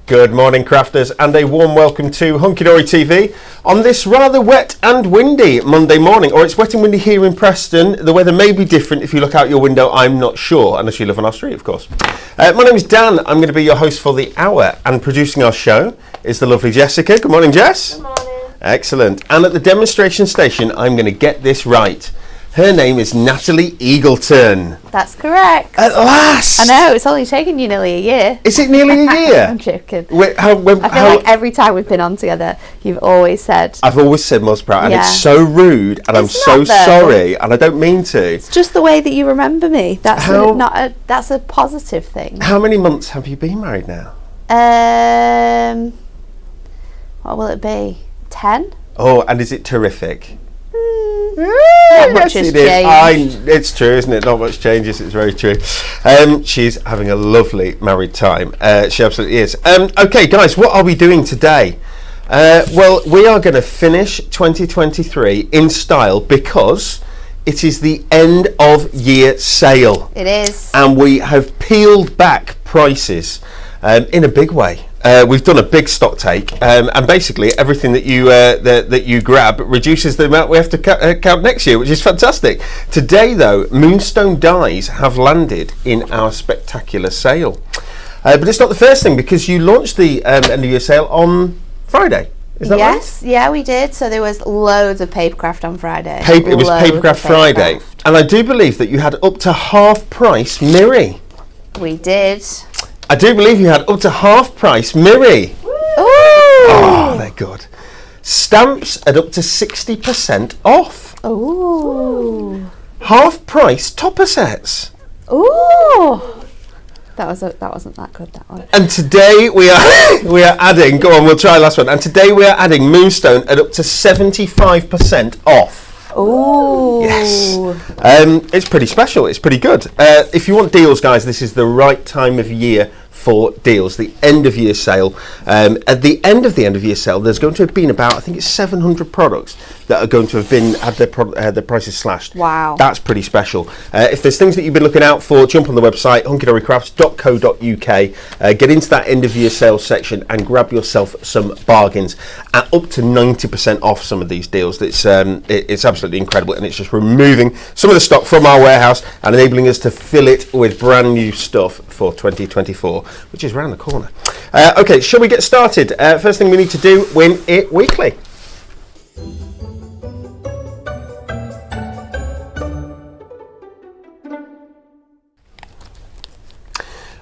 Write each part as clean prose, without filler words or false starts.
Good morning, crafters, and a warm welcome to Hunky Dory TV on this rather wet and windy Monday morning. Or it's wet and windy here in Preston. The weather may be different if you look out your window, I'm not sure, unless you live on our street, of course. My name is Dan. I'm going to be your host for the hour, and producing our show is the lovely Jessica. Good morning, Jess. Good morning. Excellent. And at the demonstration station, I'm going to get this right. Her name is Natalie Eagleton. That's correct. At last! I know, it's only taken you nearly a year. Is it nearly a year? I'm joking. I feel like every time we've been on together, you've always said... I've always said most proud, and it's so rude, and I'm so sorry, and I don't mean to. It's just the way that you remember me. That's a positive thing. How many months have you been married now? What will it be? 10? Oh, and is it terrific? Not much has changed. It's true, isn't it? Not much changes. It's very true. She's having a lovely married time. She absolutely is. Okay, guys, what are we doing today? Well, we are going to finish 2023 in style because it is the end of year sale. It is. And we have peeled back prices in a big way. We've done a big stock take, and basically everything that you grab reduces the amount we have to count next year, which is fantastic. Today, though, Moonstone dies have landed in our spectacular sale, but it's not the first thing because you launched the end of year sale on Friday. Is that right? Yes, yeah, we did. So there was loads of papercraft on Friday. It was Papercraft Friday, and I do believe that you had up to half price Miri. We did. I do believe you had up to half price Miri. Oh, they're good. Stamps at up to 60% off. Ooh. Half price topper sets. Ooh. That wasn't that good, that one. And today we are adding, go on, we'll try last one. And today we are adding Moonstone at up to 75% off. Oh yes, it's pretty special. It's pretty good. If you want deals, guys, this is the right time of year for deals. The end of year sale. At the end of year sale, there's going to have been about, I think it's 700 products that are going to have been had their prices slashed. Wow, that's pretty special. If there's things that you've been looking out for, jump on the website hunkydorycrafts.co.uk, get into that end of year sale section and grab yourself some bargains at up to 90% off some of these deals. It's absolutely incredible, and it's just removing some of the stock from our warehouse and enabling us to fill it with brand new stuff for 2024, which is around the corner. Okay, shall we get started? First thing we need to do, Win It Weekly.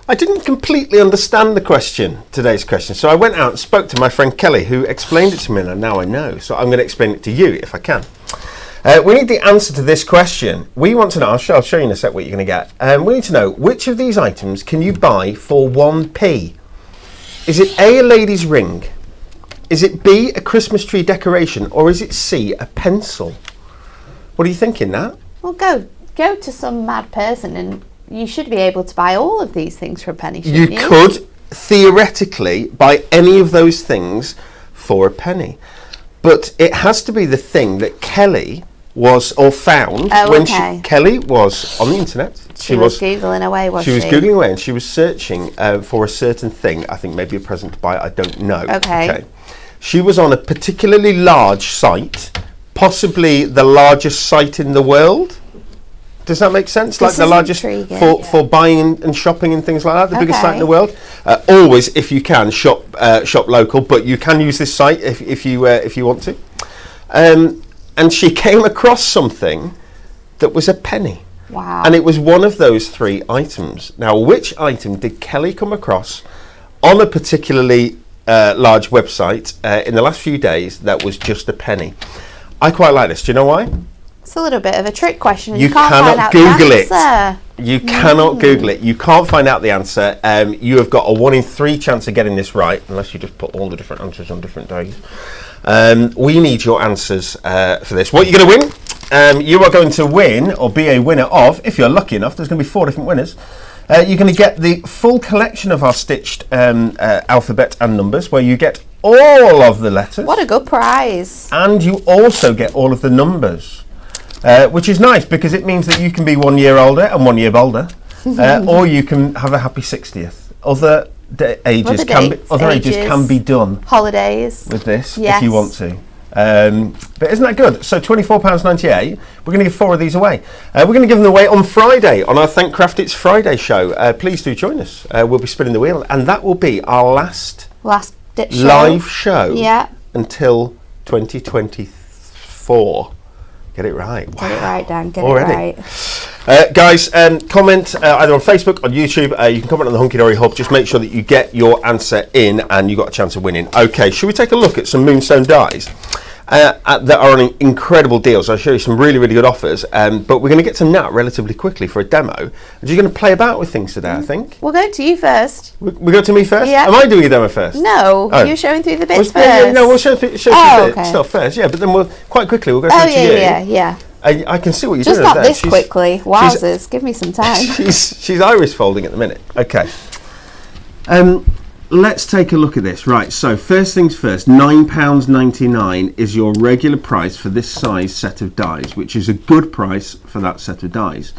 I didn't completely understand today's question, so I went out and spoke to my friend Kelly, who explained it to me, and now I know, so I'm going to explain it to you if I can. We need the answer to this question. We want to know, I'll show you in a sec what you're going to get. We need to know, which of these items can you buy for 1p? Is it A, a lady's ring? Is it B, a Christmas tree decoration? Or is it C, a pencil? What are you thinking, Nat? Well, go to some mad person and you should be able to buy all of these things for a penny, shouldn't you? You could theoretically buy any of those things for a penny. But it has to be the thing that Kelly found when Kelly was on the internet. She was Googling away, was she? She was Googling away and she was searching for a certain thing. I think maybe a present to buy, I don't know. Okay. She was on a particularly large site, possibly the largest site in the world. Does that make sense? Like the largest for buying and shopping and things like that, the biggest site in the world. Always, if you can, shop local, but you can use this site if you want to. And she came across something that was a penny. Wow! And it was one of those three items. Now, which item did Kelly come across on a particularly large website in the last few days that was just a penny? I quite like this. Do you know why? It's a little bit of a trick question. You cannot Google it. You cannot Google it. You can't find out the answer. You have got a 1 in 3 chance of getting this right, unless you just put all the different answers on different days. We need your answers for this. What are you going to win? You are going to win, or be a winner of, if you're lucky enough, there's going to be 4 different winners. You're going to get the full collection of our stitched alphabet and numbers, where you get all of the letters. What a good prize. And you also get all of the numbers. Which is nice because it means that you can be 1 year older and 1 year bolder, or you can have a happy 60th. Other ages can be done holidays with this yes. if you want to. But isn't that good? So £24.98. We're going to give 4 of these away. We're going to give them away on Friday on our Thank Craft It's Friday show. Please do join us. We'll be spinning the wheel, and that will be our last ditch live show yeah. until 2024. Get it right. Get it right, Dan. Get Already. It right. Guys, comment either on Facebook, on YouTube. You can comment on the Hunky Dory Hub. Just make sure that you get your answer in and you got a chance of winning. Okay, should we take a look at some Moonstone dies that are on incredible deals? I'll show you some really, really good offers. But we're going to get to Nat relatively quickly for a demo. And you're going to play about with things today, I think. We'll go to you first. We go to me first? Yeah. Am I doing a demo first? No, you're showing through the bits first. Yeah, no, we'll show through stuff first. Yeah, but then we'll quite quickly we'll go through to you. Yeah. I can see what you're just doing. Just not this quickly. Wowzers, give me some time. She's iris folding at the minute. Okay. Let's take a look at this. Right, so first things first, £9.99 is your regular price for this size set of dies, which is a good price for that set of dies.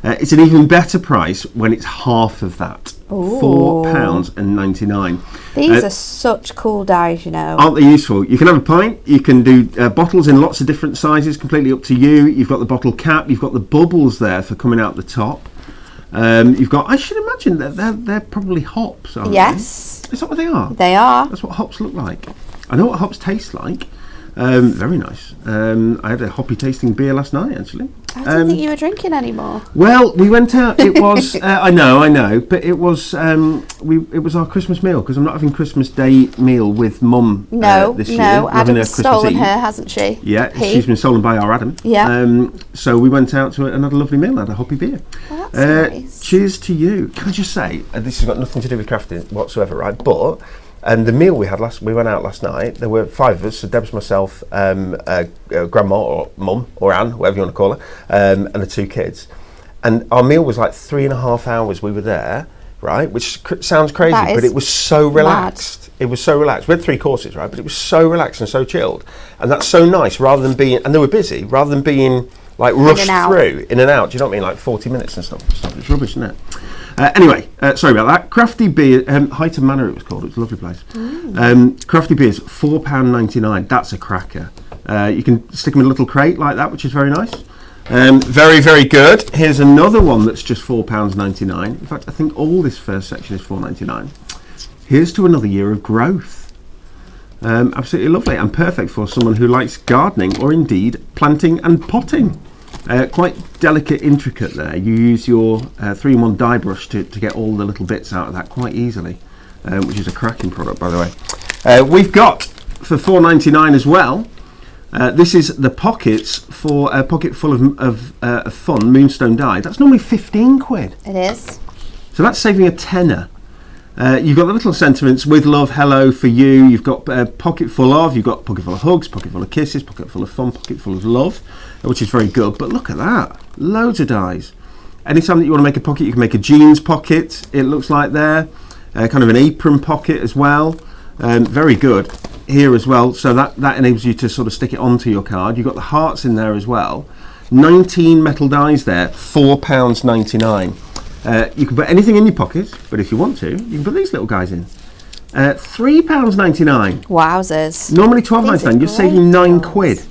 It's an even better price when it's half of that. £4.99. These are such cool dies, you know. Aren't they useful? You can have a pint, you can do bottles in lots of different sizes, completely up to you. You've got the bottle cap, you've got the bubbles there for coming out the top. You've got, I should imagine that they're probably hops, aren't they? Yes. Is that what they are? They are. That's what hops look like. I know what hops taste like. Very nice. I had a hoppy tasting beer last night, actually. I didn't think you were drinking anymore. Well, we went out. It was I know, but it was it was our Christmas meal, because I'm not having Christmas Day meal with Mum this year. Adam's stolen her, hasn't she? Yeah, she's been stolen by our Adam. Yeah. So we went out to another lovely meal, had a hoppy beer. Well, that's nice. Cheers to you. Can I just say, this has got nothing to do with crafting whatsoever, right? But the meal we went out last night, there were 5 of us, so Deb's, myself, Grandma or Mum or Anne, whatever you want to call her, and the 2 kids. And our meal was like 3.5 hours we were there, right? Which sounds crazy, but it was so relaxed. It was so relaxed. We had 3 courses, right? But it was so relaxed and so chilled. And that's so nice, rather than being, and they were busy, rather than being like rushed through, in and out. Do you know what I mean? Like 40 minutes and stuff. It's rubbish, isn't it? Anyway, sorry about that. Crafty Beer, Height and Manor it was called. It was a lovely place. Crafty Beers, £4.99. That's a cracker. You can stick them in a little crate like that, which is very nice. Very, very good. Here's another one that's just £4.99. In fact, I think all this first section is £4.99. Here's to another year of growth. Absolutely lovely and perfect for someone who likes gardening or indeed planting and potting. Quite delicate, intricate there. You use your 3-in-1 die brush to get all the little bits out of that quite easily, which is a cracking product, by the way. We've got, for £4.99 as well, this is the pockets for a pocket full of fun Moonstone die. That's normally 15 quid. It is. So that's saving a tenner. You've got the little sentiments, with love, hello, for you. You've got pocket full of, you've got pocket full of hugs, pocket full of kisses, pocket full of fun, pocket full of love, which is very good. But look at that, loads of dies. Anytime that you want to make a pocket, you can make a jeans pocket, it looks like there. Kind of an apron pocket as well. Very good here as well. So that enables you to sort of stick it onto your card. You've got the hearts in there as well. 19 metal dies there, £4.99. You can put anything in your pocket, but if you want to, you can put these little guys in. £3.99. Wowzers. Normally £12.99. You're saving 9 quid.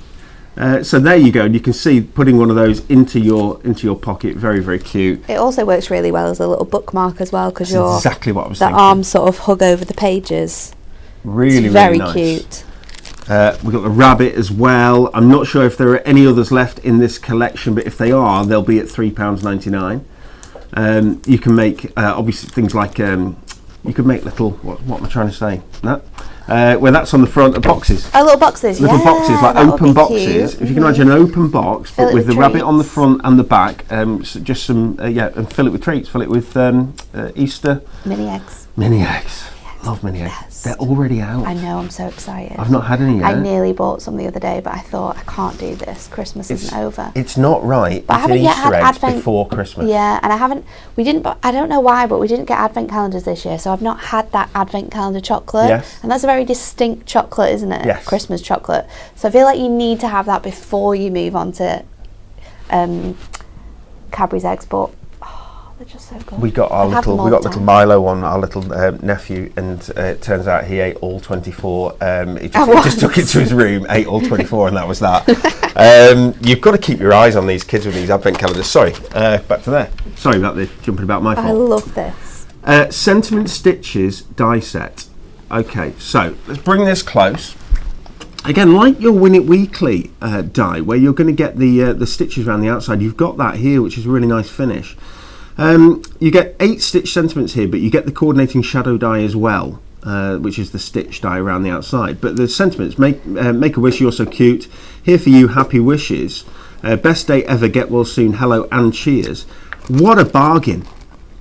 So there you go. You can see putting one of those into your pocket. Very, very cute. It also works really well as a little bookmark as well, because you're exactly what I was the thinking. arms sort of hug over the pages. Really, it's very nice. Cute. We've got the rabbit as well. I'm not sure if there are any others left in this collection, but if they are, they'll be at £3.99. You can make obviously things like you could make little what am I trying to say? Well, that's on the front of boxes. Oh, little boxes. Little boxes, like open boxes. Cute. If you can imagine an open box, but with the treats. rabbit on the front and the back, so just some and fill it with treats. Fill it with Easter mini eggs. Mini eggs. Love mini eggs. Yes. They're already out. I know, I'm so excited. I've not had any yet. I nearly bought some the other day, but I thought, I can't do this. Christmas isn't over. It's not right. But I haven't yet had Advent before Christmas. Yeah, and I don't know why, but we didn't get Advent calendars this year, so I've not had that Advent calendar chocolate. Yes. And that's a very distinct chocolate, isn't it? Yes. Christmas chocolate. So I feel like you need to have that before you move on to Cadbury's eggs, but they're just so good. We got little Milo on, our little nephew, and it turns out he ate all 24. He just took it to his room, ate all 24, and that was that. You've got to keep your eyes on these kids with these advent calendars. Sorry, back to there. Sorry about the jumping about my fault. I love this. Sentiment Stitches die set. Okay, so let's bring this close. Again, like your Win It Weekly die, where you're going to get the stitches around the outside, you've got that here, which is a really nice finish. You get 8 stitch sentiments here, but you get the coordinating shadow die as well, which is the stitch die around the outside. But the sentiments, make a wish, you're so cute, here for you, happy wishes, best day ever, get well soon, hello and cheers. What a bargain.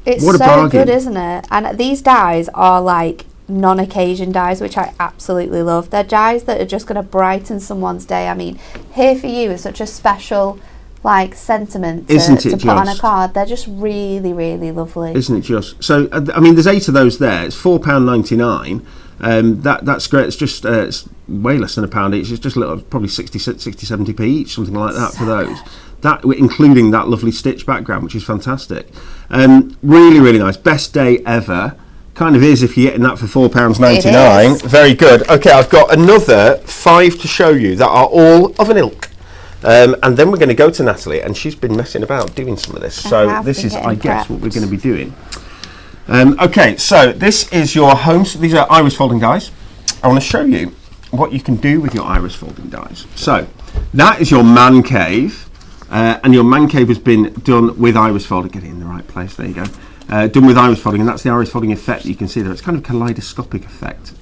It's so good, isn't it? And these dies are like non-occasion dies, which I absolutely love. They're dies that are just going to brighten someone's day. I mean, here for you is such a special like sentiment to put on a card. They're just really, really lovely. Isn't it just? So, I mean, there's 8 of those there. It's £4.99. That's great. It's just it's way less than £1 each. It's just a little, probably 60, 70p each, something like that for those. That, including that lovely stitch background, which is fantastic. Really, really nice. Best day ever. Kind of is if you're getting that for £4.99. Very good. Okay, I've got another 5 to show you that are all of an ilk. And then we're going to go to Natalie, and she's been messing about doing some of this. So this is, I guess, what we're going to be doing. Okay, so this is your home. So these are iris folding dies. I want to show you what you can do with your iris folding dies. So that is your man cave. And your man cave has been done with iris folding. Get it in the right place. There you go. Done with iris folding, and that's the iris folding effect that you can see there. It's kind of a kaleidoscopic effect.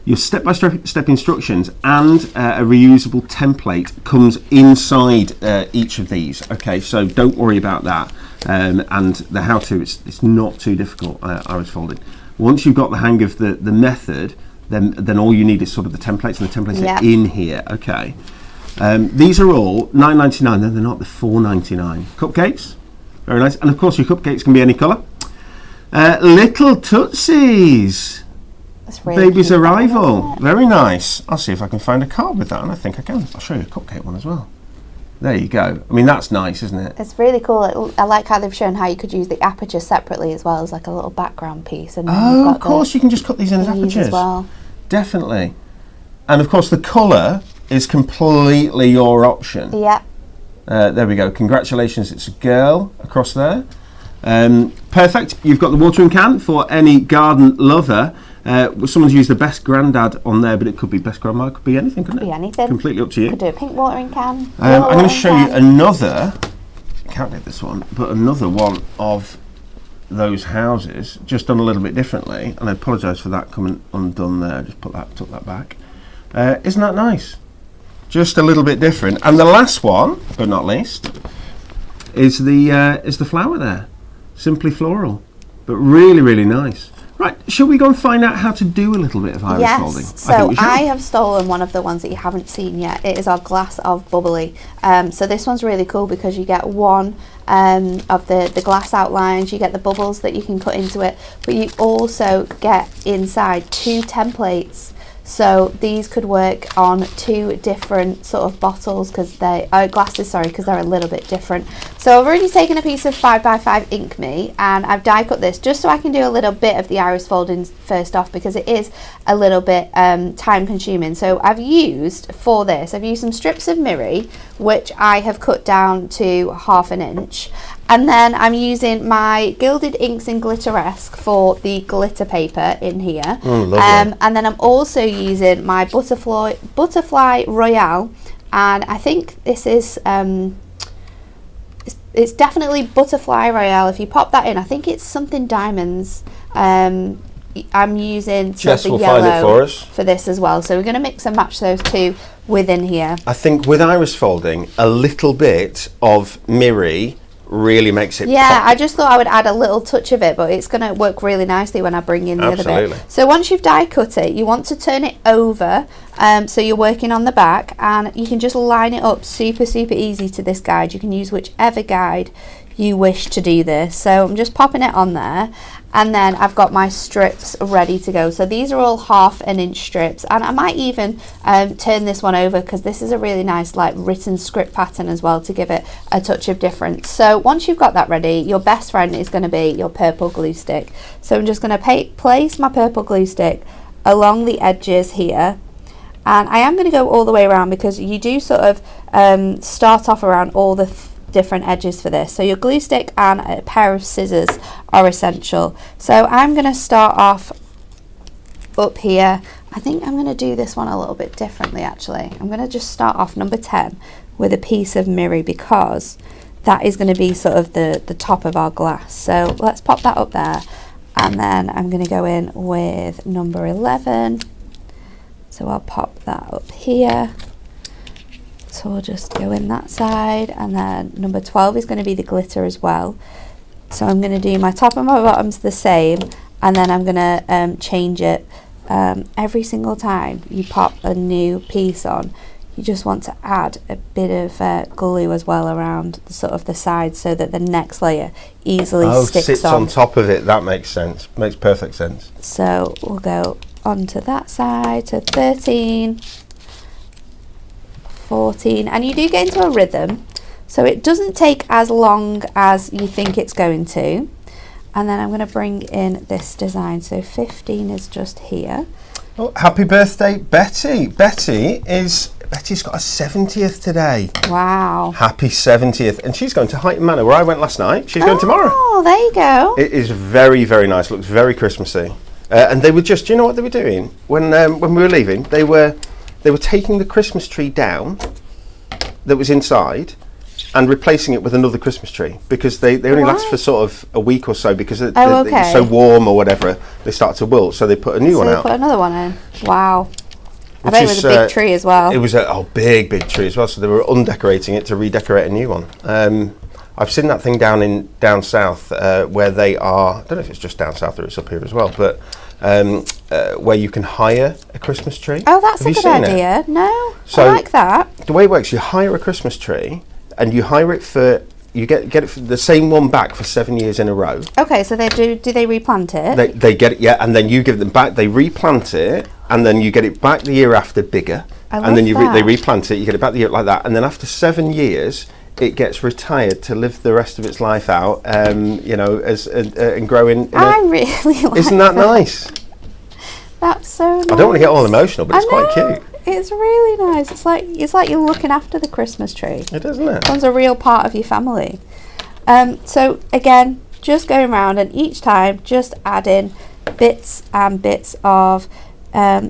Your step-by-step instructions and a reusable template comes inside each of these. Okay, so don't worry about that. And the how-to, it's not too difficult, iris folding. Once you've got the hang of the method, then all you need is sort of the templates, and the templates are in here. Okay. These are all $9.99. No, they're not. They're $4.99. Cupcakes, very nice. And of course, your cupcakes can be any colour. Little Tootsies. Really Baby's Arrival. Very nice. I'll see if I can find a card with that, and I think I can. I'll show you a cupcake one as well. There you go. I mean, that's nice, isn't it? It's really cool. I like how they've shown how you could use the aperture separately as well as like a little background piece. And of course, you can just cut these in as apertures. As well. Definitely. And of course, the colour is completely your option. Yeah. There we go. Congratulations, it's a girl across there. Perfect. You've got the watering can for any garden lover. Someone's used the best granddad on there, but it could be best grandma. It could be anything, couldn't it? Could be anything. Completely up to you. Could do a pink watering can. I'm going to show you another. I can't get this one, but another one of those houses, just done a little bit differently. And I apologise for that coming undone there. Just took that back. Isn't that nice? Just a little bit different. And the last one, but not least, is the flower there. Simply floral, but really, really nice. Right, shall we go and find out how to do a little bit of iris folding? So I have stolen one of the ones that you haven't seen yet. It is our glass of bubbly. So this one's really cool because you get one of the glass outlines, you get the bubbles that you can cut into it, but you also get inside 2 templates. So these could work on 2 different sort of bottles because they glasses, sorry, because they're a little bit different. So I've already taken a piece of 5x5 Ink Me and I've die cut this just so I can do a little bit of the iris folding first off because it is a little bit time consuming. So I've used for this, I've used some strips of Miri which I have cut down to 1/2 inch. And then I'm using my Gilded Inks in Glitteresque for the glitter paper in here. And then I'm also using my Butterfly Royale. And I think this is, it's definitely Butterfly Royale. If you pop that in, I think it's something diamonds. I'm using Jess the will yellow find it for us. For this as well. So we're going to mix and match those 2 within here. I think with iris folding, a little bit of Miri really makes it pop. I just thought I would add a little touch of it, but it's going to work really nicely when I bring in the other bit. So once you've die cut it, you want to turn it over so you're working on the back, and you can just line it up super easy to this guide. You can use whichever guide you wish to do this. So I'm just popping it on there, And then I've got my strips ready to go. So these are all 1/2 inch strips, and I might even turn this one over because this is a really nice like written script pattern as well to give it a touch of difference. So once you've got that ready, your best friend is going to be your purple glue stick. So I'm just going to place my purple glue stick along the edges here, and I am going to go all the way around because you do sort of start off around all the different edges for this. So your glue stick and a pair of scissors are essential. So I'm going to start off up here. I think I'm going to do this one a little bit differently actually. I'm going to just start off number 10 with a piece of mirror because that is going to be sort of the top of our glass. So let's pop that up there, and then I'm going to go in with number 11. So I'll pop that up here. So we'll just go in that side, and then number 12 is going to be the glitter as well. So I'm going to do my top and my bottoms the same, and then I'm going to change it every single time you pop a new piece on. You just want to add a bit of glue as well around sort of the sides so that the next layer easily sticks on top of it. That makes sense. Makes perfect sense. So we'll go onto that side to 13. 14, and you do get into a rhythm, so it doesn't take as long as you think it's going to. And then I'm going to bring in this design, so 15 is just here. Oh, happy birthday, Betty. Betty's got a 70th today. Wow. Happy 70th. And she's going to Highton Manor, where I went last night. She's going tomorrow. Oh, there you go. It is very, very nice. Looks very Christmassy. And they were just, do you know what they were doing? When we were leaving, they were taking the Christmas tree down that was inside and replacing it with another Christmas tree, because they only last for sort of a week or so because it's so warm or whatever, they start to wilt, so they put a new one out. Put another one in. Wow. I bet it was a big tree as well. It was a big tree as well, so they were undecorating it to redecorate a new one. I've seen that thing down south where they are, I don't know if it's just down south or it's up here as well, but where you can hire a Christmas tree. Oh, that's a good idea. No, so I like that. The way it works, you hire a Christmas tree, and you hire it for, you get it for the same one back for 7 years in a row. Okay, so do they replant it? They get it, yeah, and then you give them back, they replant it, and then you get it back the year after bigger. And then they replant it, you get it back the year like that, and then after 7 years, it gets retired to live the rest of its life out, you know, as and grow in. I really like. Isn't that nice? That's so nice. I don't want to get all emotional, but it's quite cute. It's really nice. It's like you're looking after the Christmas tree. It is, isn't it? It's a real part of your family. So again, just going around, and each time just add in bits and bits of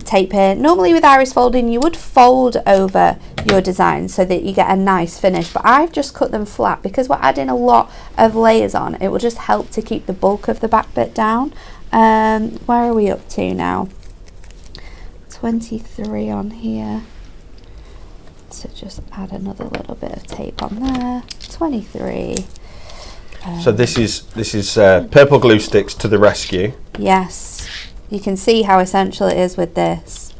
tape here. Normally with iris folding you would fold over your design so that you get a nice finish, but I've just cut them flat because we're adding a lot of layers on. It will just help to keep the bulk of the back bit down. Where are we up to now? 23 on here. So just add another little bit of tape on there. 23. So this is purple glue sticks to the rescue. Yes, you can see how essential it is with this.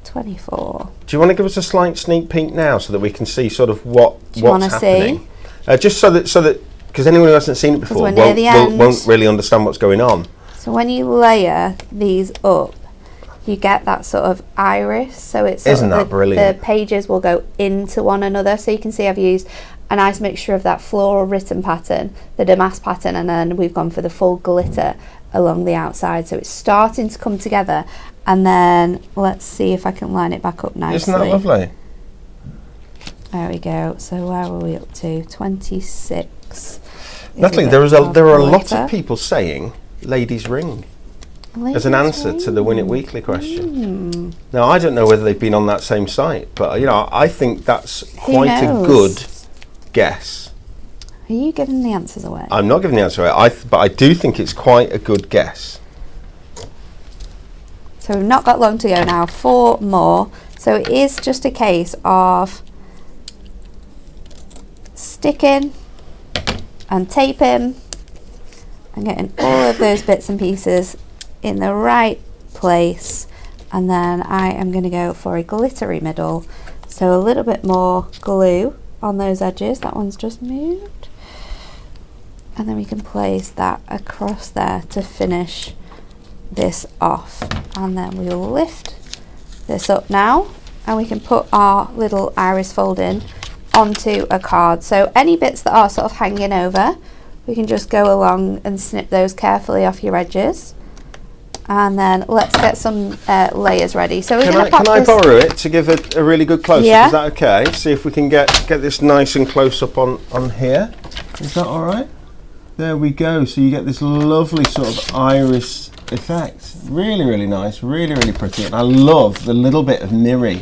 24. Do you want to give us a slight sneak peek now so that we can see sort of what's happening? See? Just so that because anyone who hasn't seen it before won't really understand what's going on. So when you layer these up, you get that sort of iris. So it's isn't that brilliant? The pages will go into one another. So you can see I've used a nice mixture of that floral written pattern, the damask pattern, and then we've gone for the full glitter along the outside. So it's starting to come together. And then let's see if I can line it back up nicely. Isn't that lovely? There we go. So where were we up to? 26. Natalie, there are a lot of people saying ladies ring as an answer to the Win It Weekly question. Now, I don't know whether they've been on that same site, but you know, I think that's quite a good guess. Are you giving the answers away? I'm not giving the answer away, but I do think it's quite a good guess. So we've not got long to go now, 4 more. So it is just a case of sticking and taping and getting all of those bits and pieces in the right place. And then I am going to go for a glittery middle. So a little bit more glue on those edges. That one's just moved. And then we can place that across there to finish this off. And then we'll lift this up now, and we can put our little iris folding onto a card. So any bits that are sort of hanging over, we can just go along and snip those carefully off your edges. And then let's get some layers ready. So we're going to Can I borrow it to give a really good close-up? Yeah. Is that okay? See if we can get this nice and close up on here. Is that all right? There we go. So you get this lovely sort of iris effect. Really, really nice. Really, really pretty. And I love the little bit of mirror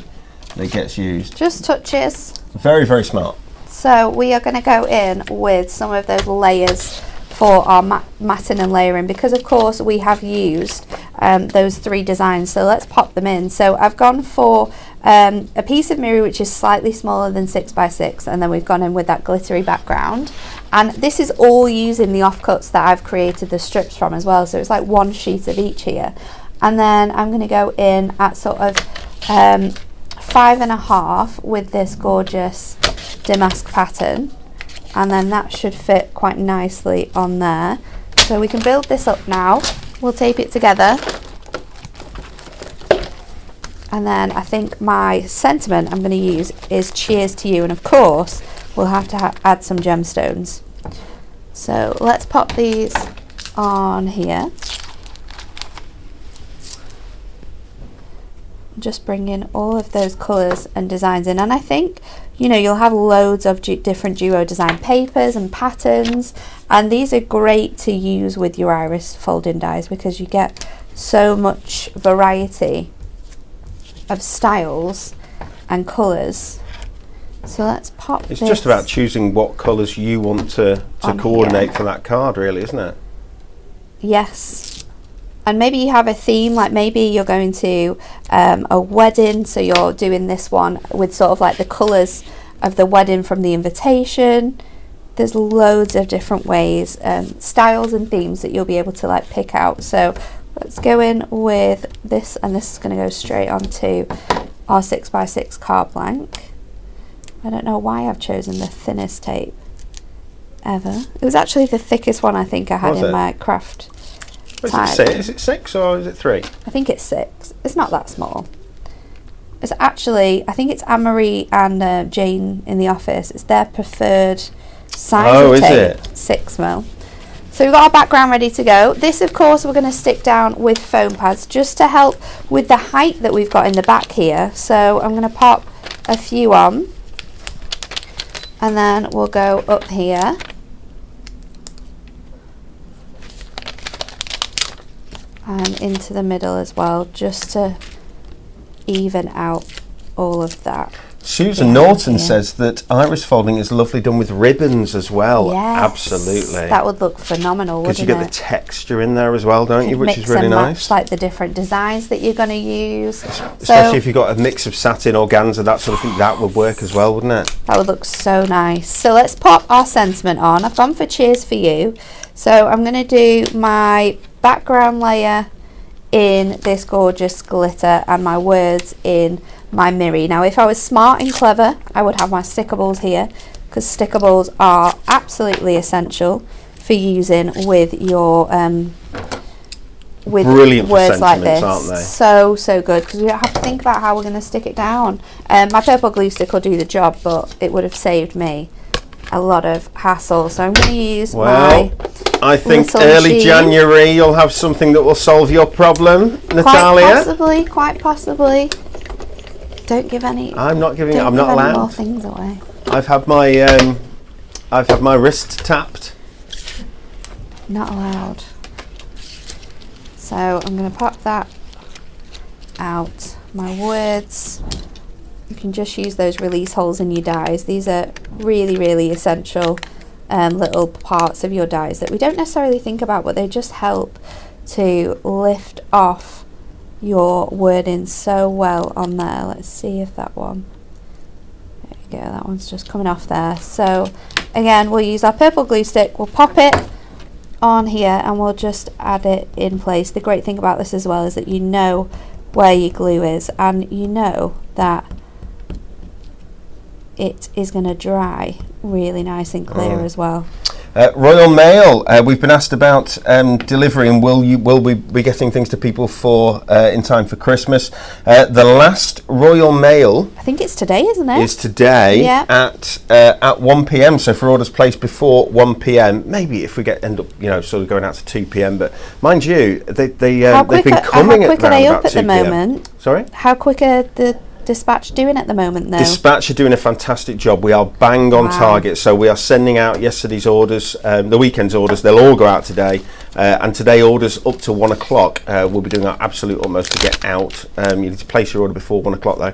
that gets used. just touches. Very, very smart. So we are going to go in with some of those layers for our matting and layering, because of course we have used those 3 designs. So let's pop them in. So I've gone for a piece of mirror which is slightly smaller than 6x6, and then we've gone in with that glittery background. And this is all using the offcuts that I've created the strips from as well. So it's like 1 sheet of each here. And then I'm going to go in at sort of 5.5 with this gorgeous damask pattern. And then that should fit quite nicely on there. So we can build this up now. We'll tape it together. And then I think my sentiment I'm going to use is cheers to you. And of course, we'll have to add some gemstones. So let's pop these on here. Just bring in all of those colours and designs in. And I think, you know, you'll have loads of different duo design papers and patterns, and these are great to use with your iris folding dies because you get so much variety of styles and colours. So let's pop It's this just about choosing what colours you want to coordinate here. for that card, really, isn't it? Yes. And maybe you have a theme, like maybe you're going to a wedding, so you're doing this one with sort of like the colours of the wedding from the invitation. There's loads of different ways, styles and themes that you'll be able to like pick out. So let's go in with this, and this is going to go straight onto our 6x6 card blank. I don't know why I've chosen the thinnest tape ever. It was actually the thickest one I think I had in my craft. Is it 6 or is it 3? I think it's 6. It's not that small. It's actually, I think it's Anne-Marie and Jane in the office. It's their preferred size of tape. 6mm. So we've got our background ready to go. This, of course, we're going to stick down with foam pads just to help with the height that we've got in the back here. So I'm going to pop a few on, and then we'll go up here. And into the middle as well, just to even out all of that. Susan Norton says that iris folding is lovely done with ribbons as well. Yes, absolutely. That would look phenomenal, wouldn't it? Because you get the texture in there as well, don't you? Which is really nice. Like the different designs that you're going to use. Especially if you've got a mix of satin, organza, that sort of thing, that would work as well, wouldn't it? That would look so nice. So let's pop our sentiment on. I've gone for cheers for you. So I'm going to do my background layer in this gorgeous glitter and my words in my mirror. Now if I was smart and clever, I would have my stickables here, because stickables are absolutely essential for using with your with brilliant words like this, aren't they? so good, because we don't have to think about how we're going to stick it down. My purple glue stick will do the job, but it would have saved me a lot of hassle. So I'm going to use my I think early January you'll have something that will solve your problem, Natalia. Quite possibly. Don't give any. I'm not giving. I'm not allowed. More things away. I've had my wrist tapped. Not allowed. So I'm going to pop that out. My words. You can just use those release holes in your dies. These are really, really essential little parts of your dies that we don't necessarily think about, but they just help to lift off your wording so well on there. Let's see if that one, there we go, that one's just coming off there. So again, we'll use our purple glue stick, we'll pop it on here and we'll just add it in place. The great thing about this as well is that you know where your glue is, and you know that it is going to dry really nice and clear as well. Royal Mail, we've been asked about delivery, and will we be getting things to people for in time for Christmas? The last Royal Mail, I think it's today, isn't it? is today at 1 p.m. So for orders placed before 1 p.m, maybe if we end up sort of going out to 2 p.m. But mind you, they've been coming how quick at are they around up about at the 2 p.m. moment? Sorry? How quick are the Dispatch doing at the moment, though? Dispatch are doing a fantastic job. We are bang on target. So we are sending out yesterday's orders, the weekend's orders. They'll all go out today. And today orders up to 1 o'clock. We'll be doing our absolute utmost to get out. You need to place your order before 1 o'clock, though.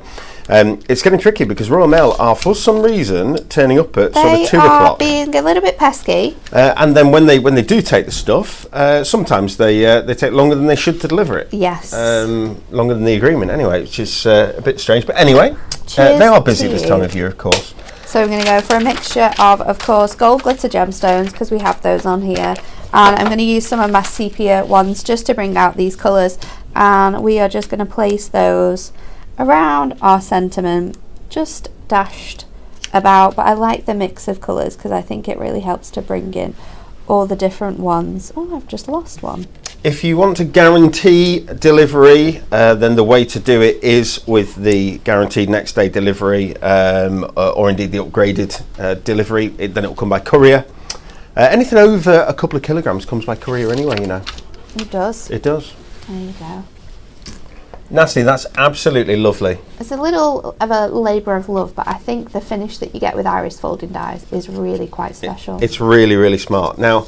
It's getting tricky because Royal Mail are, for some reason, turning up at sort of 2 o'clock. They are being a little bit pesky. And then when they do take the stuff, sometimes they take longer than they should to deliver it. Yes. Longer than the agreement, anyway, which is a bit strange. But anyway, Cheers they are busy this time of year, of course. So I'm going to go for a mixture of course, gold glitter gemstones, because we have those on here. And I'm going to use some of my sepia ones just to bring out these colours. And we are just going to place those around our sentiment, just dashed about. But I like the mix of colours because I think it really helps to bring in all the different ones. Oh, I've just lost one. If you want to guarantee delivery, then the way to do it is with the guaranteed next day delivery, or indeed the upgraded delivery. Then it will come by courier. Anything over a couple of kilograms comes by courier anyway, It does. It does. There you go. Natalie, that's absolutely lovely. It's a little of a labour of love, but I think the finish that you get with iris folding dies is really quite special. It's really, really smart. Now,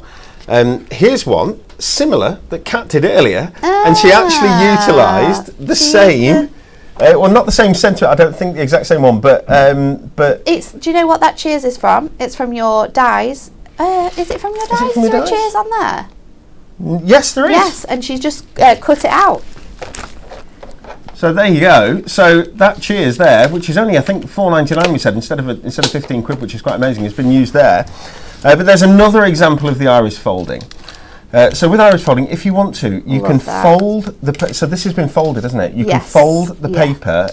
here's one similar that Kat did earlier, and she actually utilised the same. Well, not the same sentiment. I don't think the exact same one, but it's. Do you know what that cheers is from? It's from your dies. Is it from your dies? Is there a cheers on there? Yes, there is. Yes, and she's just cut it out. So there you go. So that cheers there, which is only I think £4.99 we said instead of 15 quid, which is quite amazing. It's been used there. But there's another example of the iris folding. So with iris folding, if you want to, you can fold the. So this has been folded, hasn't it? You can fold the paper,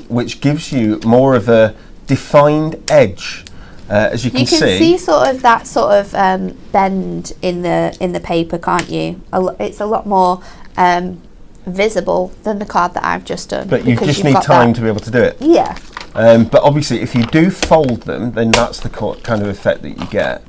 which gives you more of a defined edge. As you can see sort of that sort of bend in the paper, can't you? It's a lot more visible than the card that I've just done. But you just need time to be able to do it. Yeah. But obviously, if you do fold them, then that's the kind of effect that you get.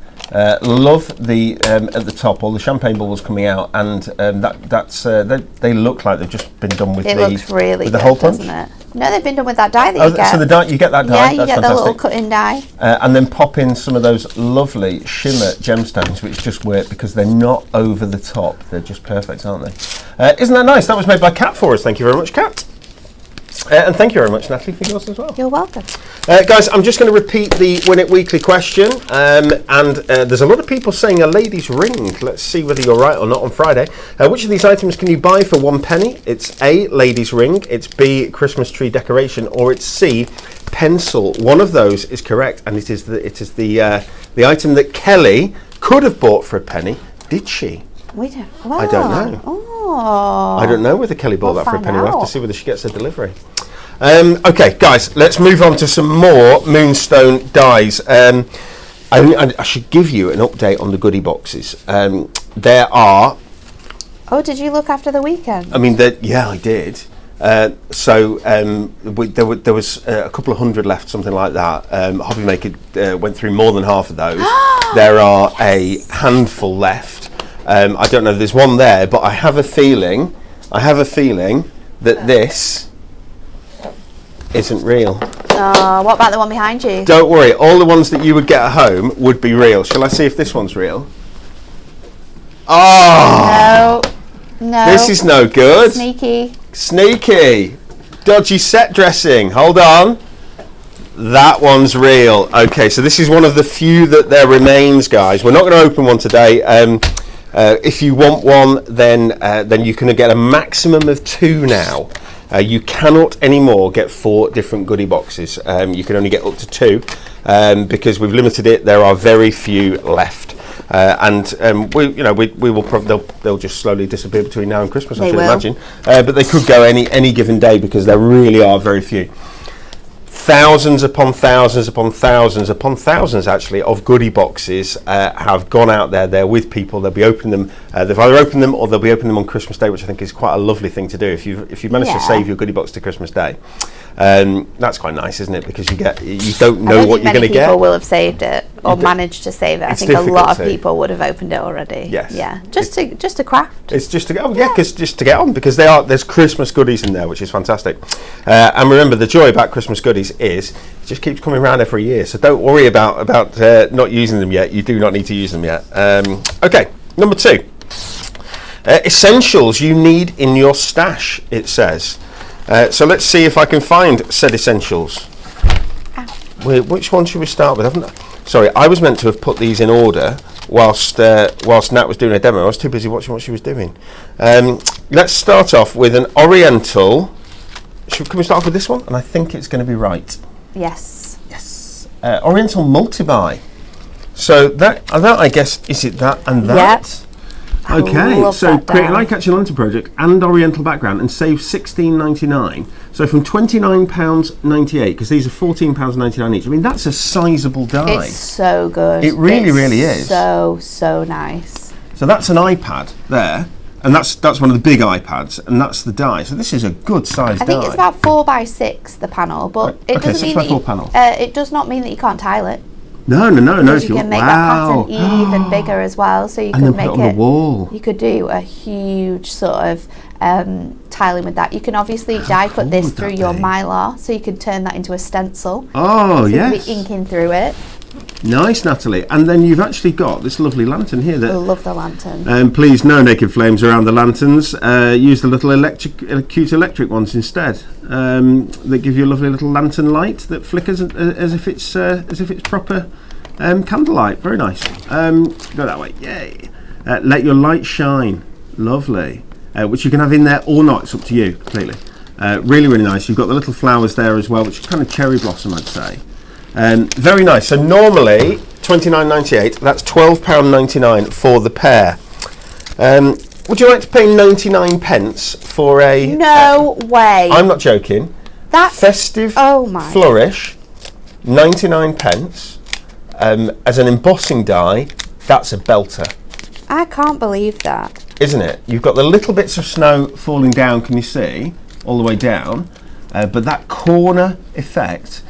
Love the at the top, all the champagne bubbles coming out, and they look like they've just been done with looks really with the good, hole punch. doesn't it? No, they've been done with that die that you get. So the die, you get that die. Yeah, you that's get fantastic. the little cut-in die. And then pop in some of those lovely shimmer gemstones, which just work because they're not over the top. They're just perfect, aren't they? Isn't that nice? That was made by Kat for us. Thank you very much, Kat. And thank you very much, Natalie, for yours as well. You're welcome. Guys, I'm just going to repeat the Win It Weekly question. There's a lot of people saying a lady's ring. Let's see whether you're right or not on Friday. Which of these items can you buy for 1 penny? It's A, lady's ring. It's B, Christmas tree decoration. Or it's C, pencil. One of those is correct, and it is the item that Kelly could have bought for a penny. Did she? We don't. Wow. I don't know. Oh. I don't know whether Kelly bought that for a penny. We'll have to see whether she gets a delivery. Okay, guys, let's move on to some more Moonstone dies. I should give you an update on the goodie boxes. There are. Oh, did you look after the weekend? I mean, yeah, I did. There was a couple of hundred left, something like that. Hobby Maker went through more than half of those. There are a handful left. I don't know. There's one there, but I have a feeling that this isn't real. What about the one behind you? Don't worry. All the ones that you would get at home would be real. Shall I see if this one's real? Oh! No. This is no good. Sneaky. Dodgy set dressing. Hold on. That one's real. Okay, so this is one of the few that there remains, guys. We're not going to open one today. If you want one, then you can get a maximum of 2 now. You cannot anymore get 4 different goodie boxes. You can only get up to 2 because we've limited it. There are very few left, we will probably they'll just slowly disappear between now and Christmas. I should imagine, but they could go any given day because there really are very few. thousands upon thousands upon thousands upon thousands actually of goodie boxes have gone out there. They're with people. They'll be opening them. They've either opened them or they'll be opening them on Christmas Day, which I think is quite a lovely thing to do. If you manage to save your goodie box to Christmas Day, that's quite nice, isn't it? Because you don't know what you're going to get. Many people will have saved it or managed to save it. I think a lot of people would have opened it already. Yes. Yeah. Just to craft. It's just to get because just to get on, because there's Christmas goodies in there, which is fantastic. And remember, the joy about Christmas goodies is it just keeps coming around every year. So don't worry about not using them yet. You do not need to use them yet. Okay, number 2. Essentials you need in your stash, it says. So let's see if I can find said essentials. Which one should we start with? Sorry, I was meant to have put these in order whilst Nat was doing a demo. I was too busy watching what she was doing. Let's start off with an Oriental. Can we start off with this one? And I think it's going to be right. Yes. Oriental multi-buy. So that I guess, is it that and that? Yep. Okay, so create an eye-catching lantern project and Oriental background and save £16.99. So from £29.98, because these are £14.99 each. I mean, that's a sizable die. It's so good. It really is. So nice. So that's an iPad there, and that's one of the big iPads, and that's the die. So this is a good size die. I think it's about 4x6 the panel, but it doesn't mean that it does not mean that you can't tile it. No. If you can make that pattern even bigger as well, so you can make it on the wall. You could do a huge sort of tiling with that. You can obviously die cut this through your Mylar, so you can turn that into a stencil. Oh, yes. You can be inking through it. Nice, Natalie. And then you've actually got this lovely lantern here. I love the lantern. Please, no naked flames around the lanterns. Use the little cute electric ones instead. That give you a lovely little lantern light that flickers as if it's proper candlelight. Very nice. Go that way. Yay. Let your light shine. Lovely. Which you can have in there or not. It's up to you completely. Really nice. You've got the little flowers there as well, which is kind of cherry blossom, I'd say. Very nice. So normally £29.98. That's £12.99 for the pair. Would you like to pay 99 pence for a? No way. I'm not joking. That's festive flourish. 99 pence as an embossing die. That's a belter. I can't believe that. Isn't it? You've got the little bits of snow falling down. Can you see all the way down? But that corner effect.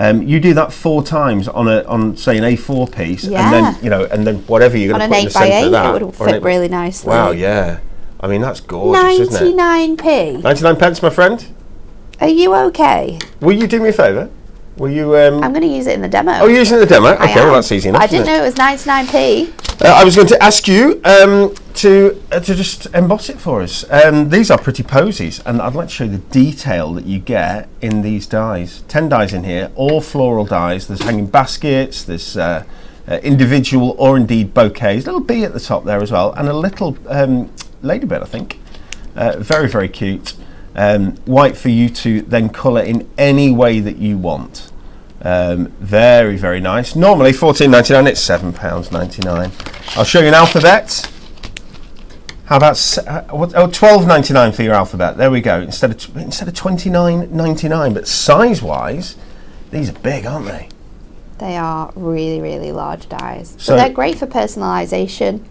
You do that 4 times on say an A4 piece, and then whatever you're going to put in the centre of that. On an 8x8, it would fit really nicely. Wow, yeah. I mean, that's gorgeous, isn't it? 99p. 99 pence, my friend. Are you okay? Will you do me a favour? Will you? I'm going to use it in the demo. Oh, you're using it in the demo? Okay, well that's easy enough. I didn't know it was 99p. I was going to ask you to just emboss it for us. These are pretty posies, and I'd like to show you the detail that you get in these dies. 10 dies in here, all floral dies. There's hanging baskets, there's individual or indeed bouquets, little bee at the top there as well, and a little ladybird, I think. Very cute. White for you to then colour in any way that you want. Very nice. Normally £14.99, it's £7.99. I'll show you an alphabet. How about £12.99 for your alphabet? There we go. Instead of £29.99, but size-wise, these are big, aren't they? They are really large dies. So they're great for personalisation.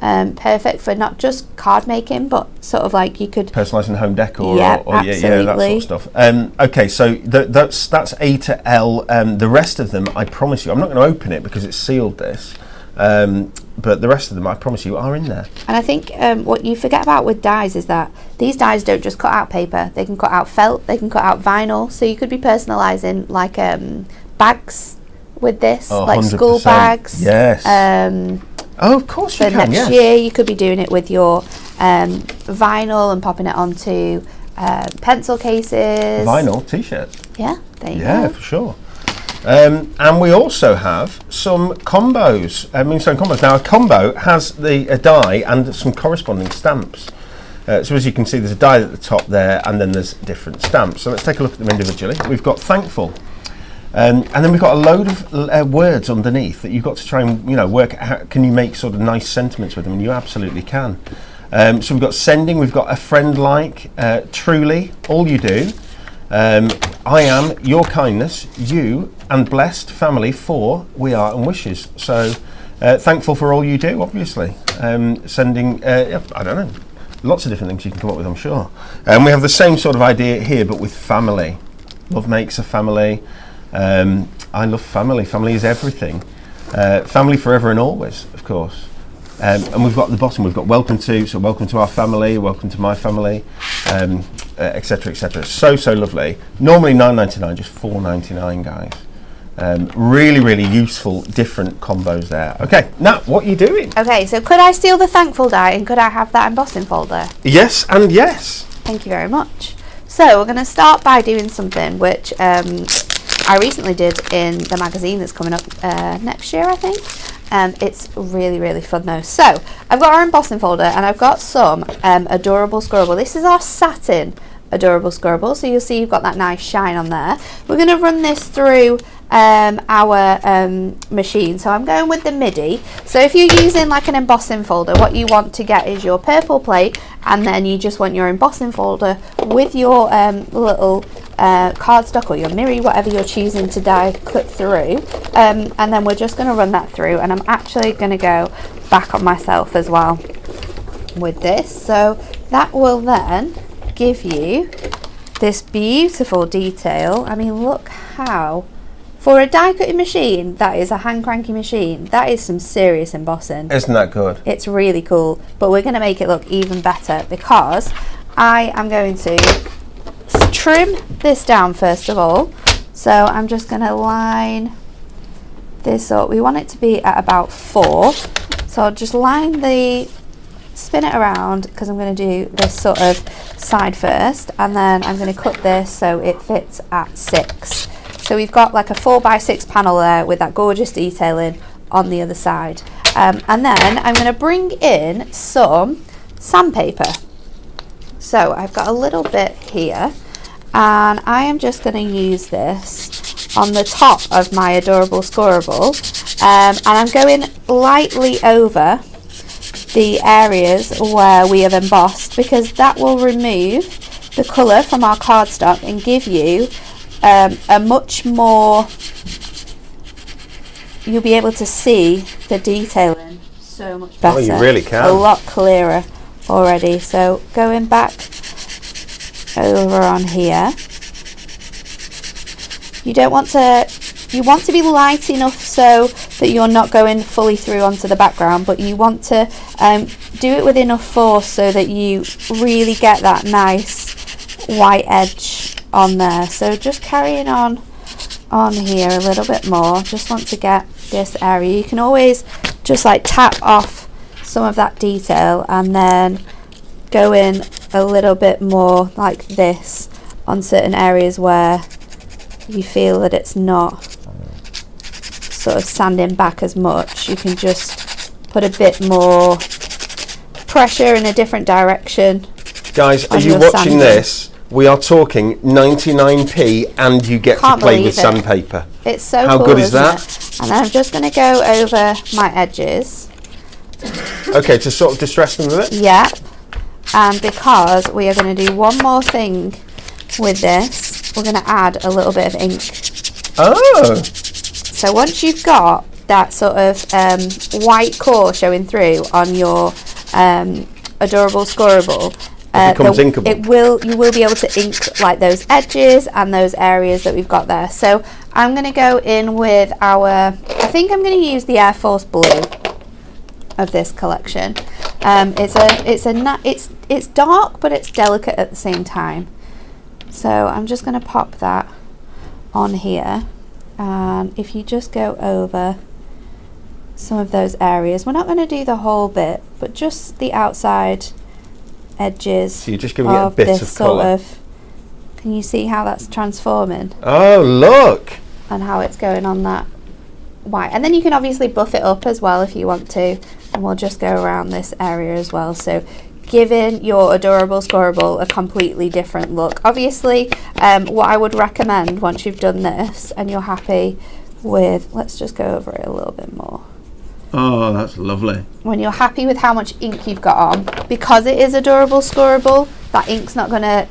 Perfect for not just card making, but sort of like you could personalising home decor, that sort of stuff. Okay, so that's A to L. The rest of them, I promise you, I'm not going to open it because it's sealed. This, but the rest of them, I promise you, are in there. And I think what you forget about with dies is that these dies don't just cut out paper; they can cut out felt, they can cut out vinyl. So you could be personalising like bags with this, like 100%. School bags. Yes. Oh, of course you can. For next year, you could be doing it with your vinyl and popping it onto pencil cases. Vinyl T-shirts. Yeah, there you go. Yeah, for sure. And we also have some combos. Combos. Now, a combo has a die and some corresponding stamps. So as you can see, there's a die at the top there, and then there's different stamps. So let's take a look at them individually. We've got thankful. And then we've got a load of words underneath that you've got to try and work out. Can you make sort of nice sentiments with them? And you absolutely can. So we've got sending, we've got a friend like, truly, all you do. I am your kindness, you and blessed family for we are and wishes. So thankful for all you do, obviously. Sending, I don't know, lots of different things you can come up with, I'm sure. And we have the same sort of idea here, but with family. Love makes a family. I love family. Family is everything. Family forever and always, of course. And we've got at the bottom, we've got welcome to our family, welcome to my family, etc., etc. So lovely. Normally £9.99, just £4.99, guys. Really, really useful, different combos there. Okay, Nat, what are you doing? Okay, so could I steal the thankful die and could I have that embossing folder? Yes and yes. Thank you very much. So we're going to start by doing something which I recently did in the magazine that's coming up next year, I think. It's really, really fun though. So I've got our embossing folder and I've got some adorable scribble. This is our satin adorable scribble, so you'll see you've got that nice shine on there. We're going to run this through our machine, so I'm going with the MIDI. So if you're using like an embossing folder, what you want to get is your purple plate, and then you just want your embossing folder with your little cardstock or your mirror, whatever you're choosing to die clip through, and then we're just going to run that through, and I'm actually going to go back on myself as well with this, so that will then give you this beautiful detail. I mean, look how, for a die cutting machine, that is a hand cranky machine, that is some serious embossing. Isn't that good? It's really cool, but we're going to make it look even better because I am going to trim this down first of all. So I'm just going to line this up. We want it to be at about 4, so I'll just spin it around because I'm going to do this sort of side first, and then I'm going to cut this so it fits at 6. So we've got like a 4x6 panel there with that gorgeous detailing on the other side, and then I'm going to bring in some sandpaper. So I've got a little bit here, and I am just going to use this on the top of my adorable scorable, and I'm going lightly over the areas where we have embossed, because that will remove the colour from our cardstock and give you a much more, you'll be able to see the detailing so much better. Oh, you really can. A lot clearer already. So going back over on here, you want to be light enough so that you're not going fully through onto the background, but you want to do it with enough force so that you really get that nice white edge on there. So just carrying on here a little bit more, just want to get this area. You can always just like tap off some of that detail and then go in a little bit more like this on certain areas where you feel that it's not sort of sanding back as much. You can just put a bit more pressure in a different direction. Guys, are you watching this? We are talking 99p and you get to play with sandpaper. It's so How cool, good is isn't that? it? And then I'm just going to go over my edges. Okay, to sort of distress them a bit? Yeah. And because we are going to do one more thing with this, we're going to add a little bit of ink. Oh! So once you've got that sort of white core showing through on your adorable scorable, it becomes inkable. You will be able to ink like those edges and those areas that we've got there. So I'm going to go in with I think I'm going to use the Air Force Blue of this collection. It's dark, but it's delicate at the same time. So I'm just going to pop that on here, and if you just go over some of those areas, we're not going to do the whole bit, but just the outside edges. So you're just giving it a bit of colour. Can you see how that's transforming? Oh, look! And how it's going on that white. And then you can obviously buff it up as well if you want to, and we'll just go around this area as well. So giving your adorable scorable a completely different look. Obviously, what I would recommend once you've done this and you're happy with, let's just go over it a little bit more. Oh, that's lovely. When you're happy with how much ink you've got on, because it is adorable scorable, that ink's not going to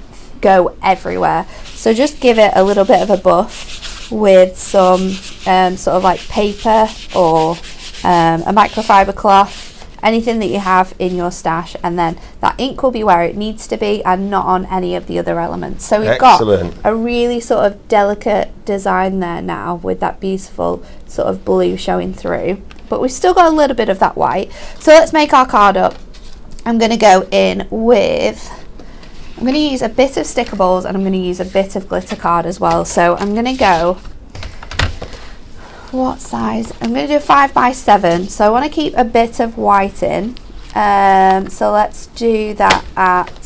go everywhere. So just give it a little bit of a buff with some sort of like paper or a microfiber cloth, anything that you have in your stash, and then that ink will be where it needs to be and not on any of the other elements. So we've got a really sort of delicate design there now with that beautiful sort of blue showing through, but we've still got a little bit of that white. So let's make our card up. I'm going to go in with, I'm going to use a bit of sticker balls and I'm going to use a bit of glitter card as well. So I'm going to go, what size? I'm going to do a 5x7. So I want to keep a bit of white in. So let's do that at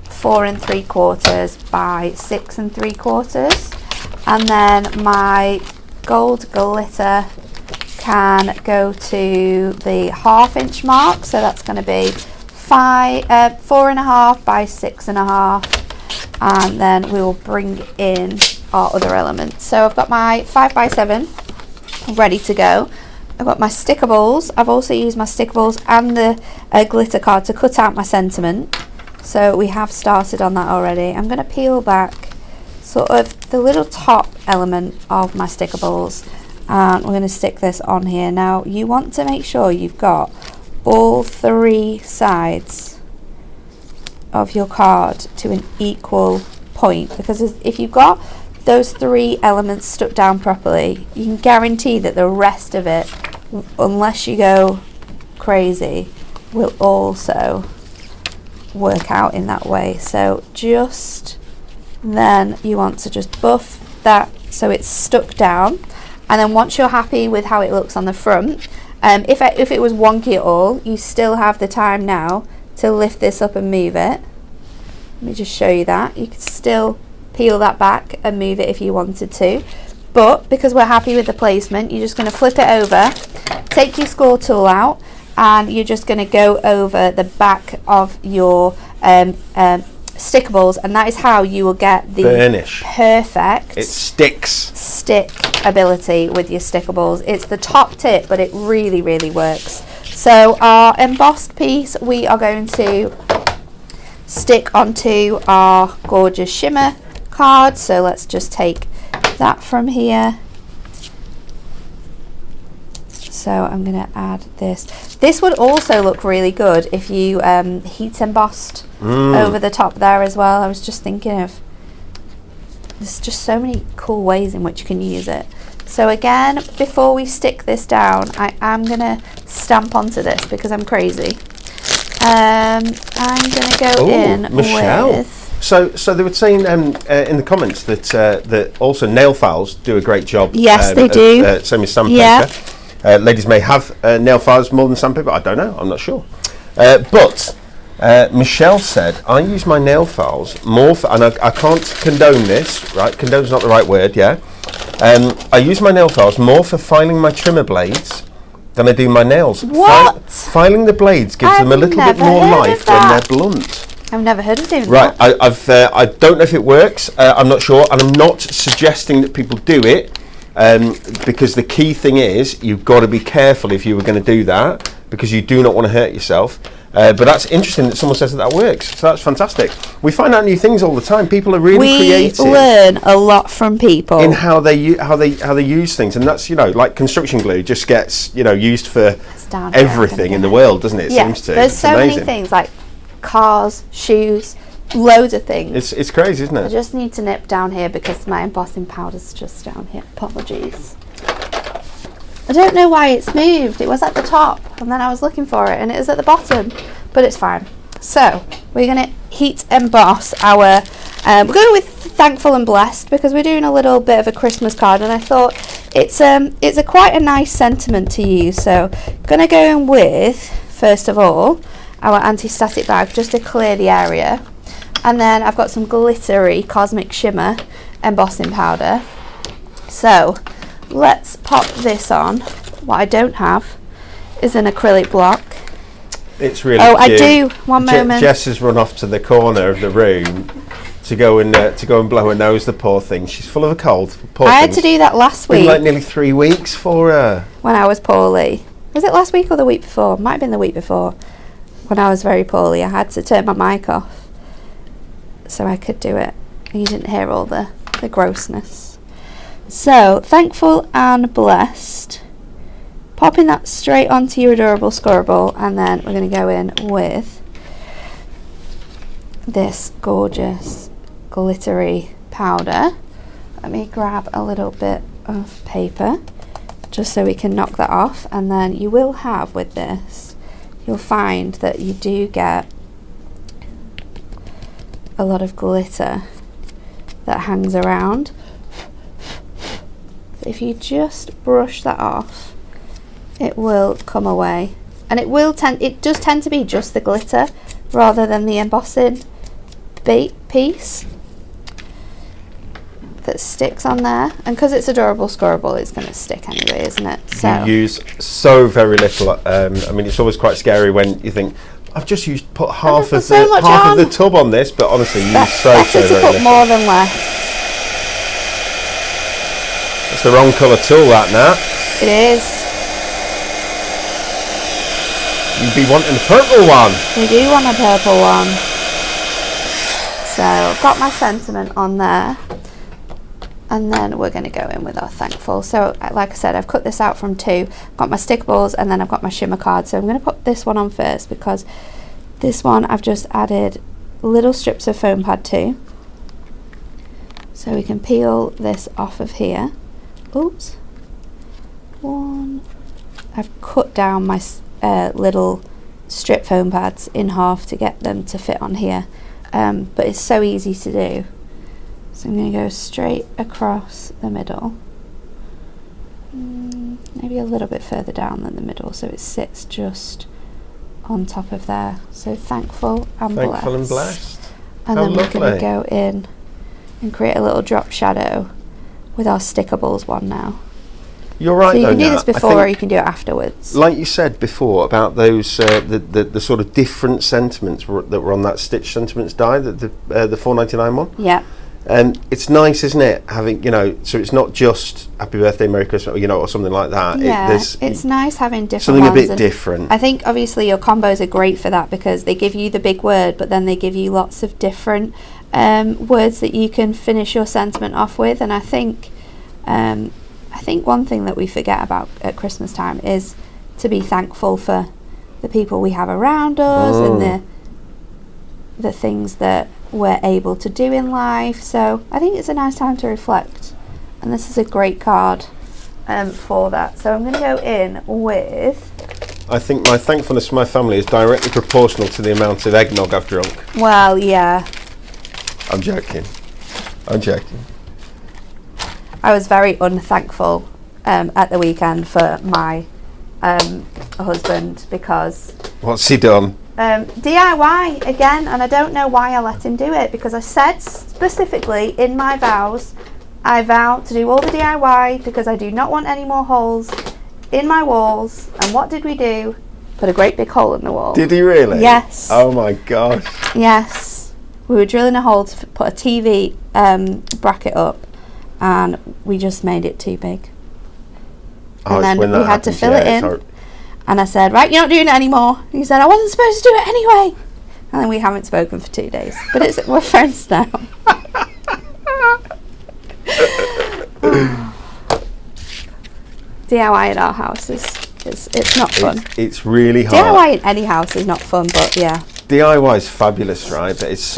4 3/4 by 6 3/4. And then my gold glitter can go to the 1/2 inch mark. So that's going to be 4.5 by 6.5. And then we will bring in our other elements. So I've got my 5x7 ready to go. I've got my sticker balls. I've also used my sticker balls and the glitter card to cut out my sentiment. So we have started on that already. I'm going to peel back sort of the little top element of my sticker balls, and we're going to stick this on here. Now you want to make sure you've got all 3 sides of your card to an equal point, because if you've got those 3 elements stuck down properly, you can guarantee that the rest of it, unless you go crazy, will also work out in that way. So just then you want to just buff that so it's stuck down, and then once you're happy with how it looks on the front, if it was wonky at all, you still have the time now to lift this up and move it. Let me just show you that. You could still peel that back and move it if you wanted to, but because we're happy with the placement, you're just going to flip it over, take your score tool out, and you're just going to go over the back of your sticker balls, and that is how you will get the burnish. Perfect stick ability with your sticker balls. It's the top tip, but it really works. So our embossed piece we are going to stick onto our gorgeous shimmer card. So let's just take that from here. So I'm going to add this. This would also look really good if you heat embossed over the top there as well. I was just thinking of, there's just so many cool ways in which you can use it. So again, before we stick this down, I am going to stamp onto this because I'm crazy. I'm going to go in Michelle. with... So they were saying in the comments that also nail files do a great job. Yes, they do. Same as sandpaper. Yeah. Ladies may have nail files more than sandpaper. I don't know. I'm not sure. But Michelle said, I use my nail files more for, and I can't condone this, right? Condone's not the right word, yeah? I use my nail files more for filing my trimmer blades than I do my nails. What? Filing the blades gives them a little bit more life when they're blunt. I've never heard of doing that. Right, I don't know if it works. I'm not sure, and I'm not suggesting that people do it, because the key thing is you've got to be careful if you were going to do that, because you do not want to hurt yourself. But that's interesting that someone says that works. So that's fantastic. We find out new things all the time. People are really creative. We learn a lot from people in how they use things, and that's, like construction glue just gets used for everything in the world, doesn't it? It seems to. There's so many things like cars, shoes, loads of things. It's crazy, isn't it? I just need to nip down here because my embossing powder's just down here. Apologies. I don't know why it's moved. It was at the top and then I was looking for it and it is at the bottom, but it's fine. So we're going to heat emboss our, we're going with Thankful and Blessed because we're doing a little bit of a Christmas card, and I thought it's a quite a nice sentiment to use. So going to go in with, first of all, our anti-static bag just to clear the area, and then I've got some glittery Cosmic Shimmer embossing powder. So let's pop this on. What I don't have is an acrylic block. It's really cute. I do. One moment. Jess has run off to the corner of the room to go and blow her nose. The poor thing. She's full of a cold. I had to do that last week. It's been like nearly 3 weeks for her. When I was poorly. Was it last week or the week before? Might have been the week before. When I was very poorly, I had to turn my mic off so I could do it. You didn't hear all the grossness. So, thankful and blessed. Popping that straight onto your adorable scorable, and then we're going to go in with this gorgeous glittery powder. Let me grab a little bit of paper just so we can knock that off, and then you will have with this, you'll find that you do get a lot of glitter that hangs around. If you just brush that off, it will come away, and it does tend to be just the glitter rather than the embossing piece that sticks on there. And because it's adorable scorable, it's going to stick anyway, isn't it? So you use so very little. I mean, it's always quite scary when you think, I've just put half of the tub on this, but honestly, you use so very little. More than less. It's the wrong colour tool, that, Nat. It is. You'd be wanting the purple one. We do want a purple one. So I've got my sentiment on there, and then we're going to go in with our thankful. So like I said, I've cut this out from 2. Got my stick balls, and then I've got my shimmer card. So I'm going to put this one on first, because this one I've just added little strips of foam pad to. So we can peel this off of here. Oops. One. I've cut down my little strip foam pads in half to get them to fit on here, but it's so easy to do. So I'm going to go straight across the middle, maybe a little bit further down than the middle, so it sits just on top of there. So thankful and blessed. And then we're going to go in and create a little drop shadow with our stickables one now. You're right. So you can do this before, or you can do it afterwards. Like you said before about those the sort of different sentiments that were on that Stitch Sentiments die, the $4.99 one. Yeah. And it's nice, isn't it? Having, so it's not just Happy Birthday, Merry Christmas, or something like that. Yeah, it's nice having different something ones, a bit different. I think obviously your combos are great for that, because they give you the big word, but then they give you lots of different words that you can finish your sentiment off with. And I think one thing that we forget about at Christmas time is to be thankful for the people we have around us and the things that we're able to do in life. So I think it's a nice time to reflect, and this is a great card for that. So I'm going to go in with, I think my thankfulness for my family is directly proportional to the amount of eggnog I've drunk. well, yeah, I'm joking. I was very unthankful at the weekend for my husband, because What's he done? DIY again, and I don't know why I let him do it, because I said specifically in my vows, I vow to do all the DIY because I do not want any more holes in my walls. And what did we do? Put a great big hole in the wall. Did he really? Yes. Oh my gosh. Yes. We were drilling a hole to put a TV bracket up, and we just made it too big. And then we had to fill it in. And I said, right, you're not doing it anymore. And he said, I wasn't supposed to do it anyway. And then we haven't spoken for 2 days. But we're friends now. DIY in our house it's not fun. It's really hard. DIY in any house is not fun, but yeah. DIY is fabulous, right? But it's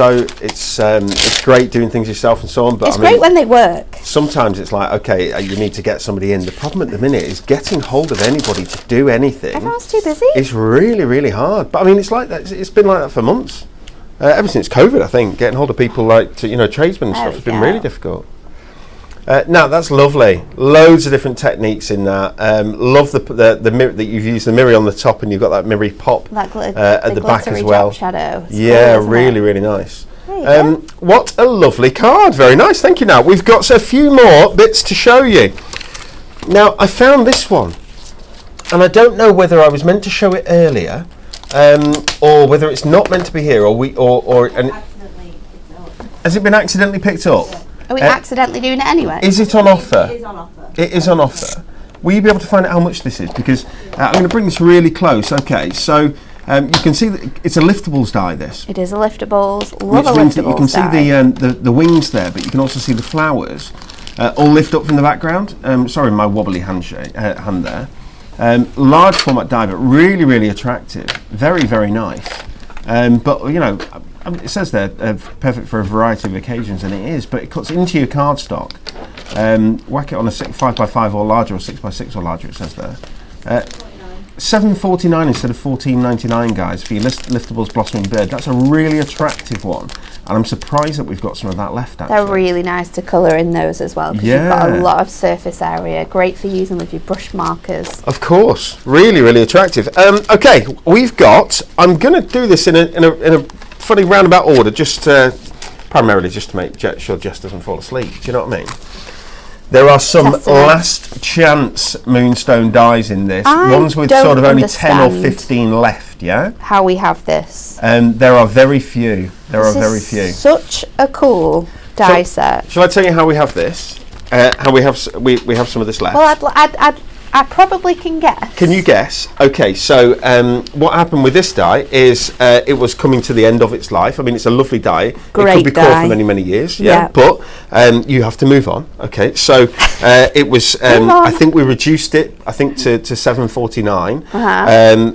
great doing things yourself and so on. But it's great when they work. Sometimes it's like, okay, you need to get somebody in. The problem at the minute is getting hold of anybody to do anything. Everyone's too busy. It's really, really hard. But I mean, it's like that. It's been like that for months. Ever since COVID, I think, getting hold of people like tradesmen and stuff has been really difficult. Now that's lovely. Loads of different techniques in that. Love the mirror that you've used, the mirror on the top, and you've got that mirror pop at the back as well. Shadow. Yeah, cool, really, really nice. What a lovely card. Very nice. Thank you. Now we've got a few more bits to show you. Now I found this one, and I don't know whether I was meant to show it earlier, or whether it's not meant to be here, has it been accidentally picked up? Are we accidentally doing it anyway? Is it on offer? It is on offer. It is on offer. Will you be able to find out how much this is? Because I'm going to bring this really close. Okay, so You can see that it's a liftables die, this. It is a liftables. Love a Which means that liftables you can see die. the wings there, but you can also see the flowers all lift up from the background. Sorry, my wobbly hand there. Large format die, but really, really attractive. Very, very nice. But, you know, it says there, perfect for a variety of occasions, and it is, but it cuts into your cardstock. Whack it on a 5x5 or larger, or 6x6 or larger, it says there. $7.49 instead of $14.99, guys, for your liftables blossoming bird. That's a really attractive one, and I'm surprised that we've got some of that left, actually. They're really nice to colour in those as well, because you've got a lot of surface area. Great for using with your brush markers. Of course, really, really attractive. Okay, we've got. I'm going to do this in a funny roundabout order, just primarily just to make sure Jess doesn't fall asleep. Do you know what I mean? There are some last chance moonstone dies in this. Ones with sort of only 10 or 15 left, yeah? How we have this. There are very few. There are very few. Such a cool die set. Shall I tell you how we have this? How we have some of this left? Well, I probably can guess. Can you guess? Okay, so what happened with this die is it was coming to the end of its life. I mean, it's a lovely die. Great it could be die. core for many, many years. Yeah. But you have to move on. Okay, so it was. I think we reduced it. I think to $7.49.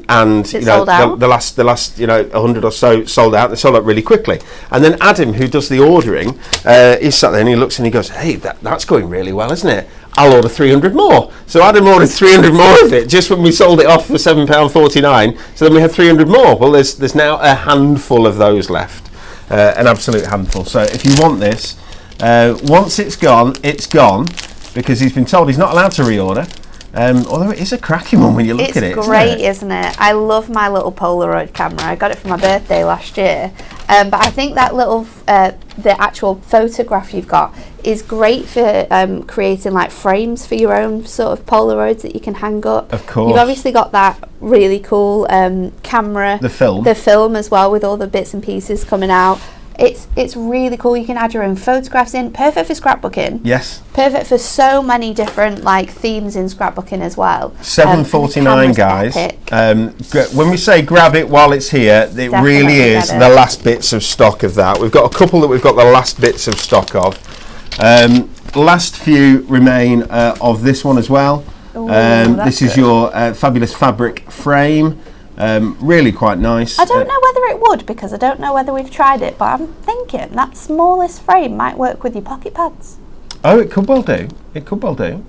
And you know, the last 100 or so sold out. They sold out really quickly. And then Adam, who does the ordering, he sat there and he looks and he goes, "Hey, that's going really well, isn't it? I'll order 300 more." So Adam ordered 300 more of it just when we sold it off for £7.49. So then we had 300 more. Well, there's now a handful of those left, an absolute handful. So if you want this, once it's gone, because he's been told he's not allowed to reorder. Although it is a cracking one when you look at it. It's great, isn't it? I love my little Polaroid camera. I got it for my birthday last year. But I think that little, the actual photograph you've got is great for creating like frames for your own sort of Polaroids that you can hang up. Of course. You've obviously got that really cool camera. The film. The film as well, with all the bits and pieces coming out. It's really cool. You can add your own photographs in. Perfect for scrapbooking. Yes. Perfect for so many different like themes in scrapbooking as well. $7.49, guys. When we say grab it while it's here, it Definitely really is the last bits of stock of that. We've got a couple that we've got the last bits of stock of. Last few remain of this one as well. Ooh, this is your fabulous fabric frame. Really quite nice. I don't know whether it would, because I don't know whether we've tried it, but I'm thinking that smallest frame might work with your pocket pads. Oh, it could well do. It could well do.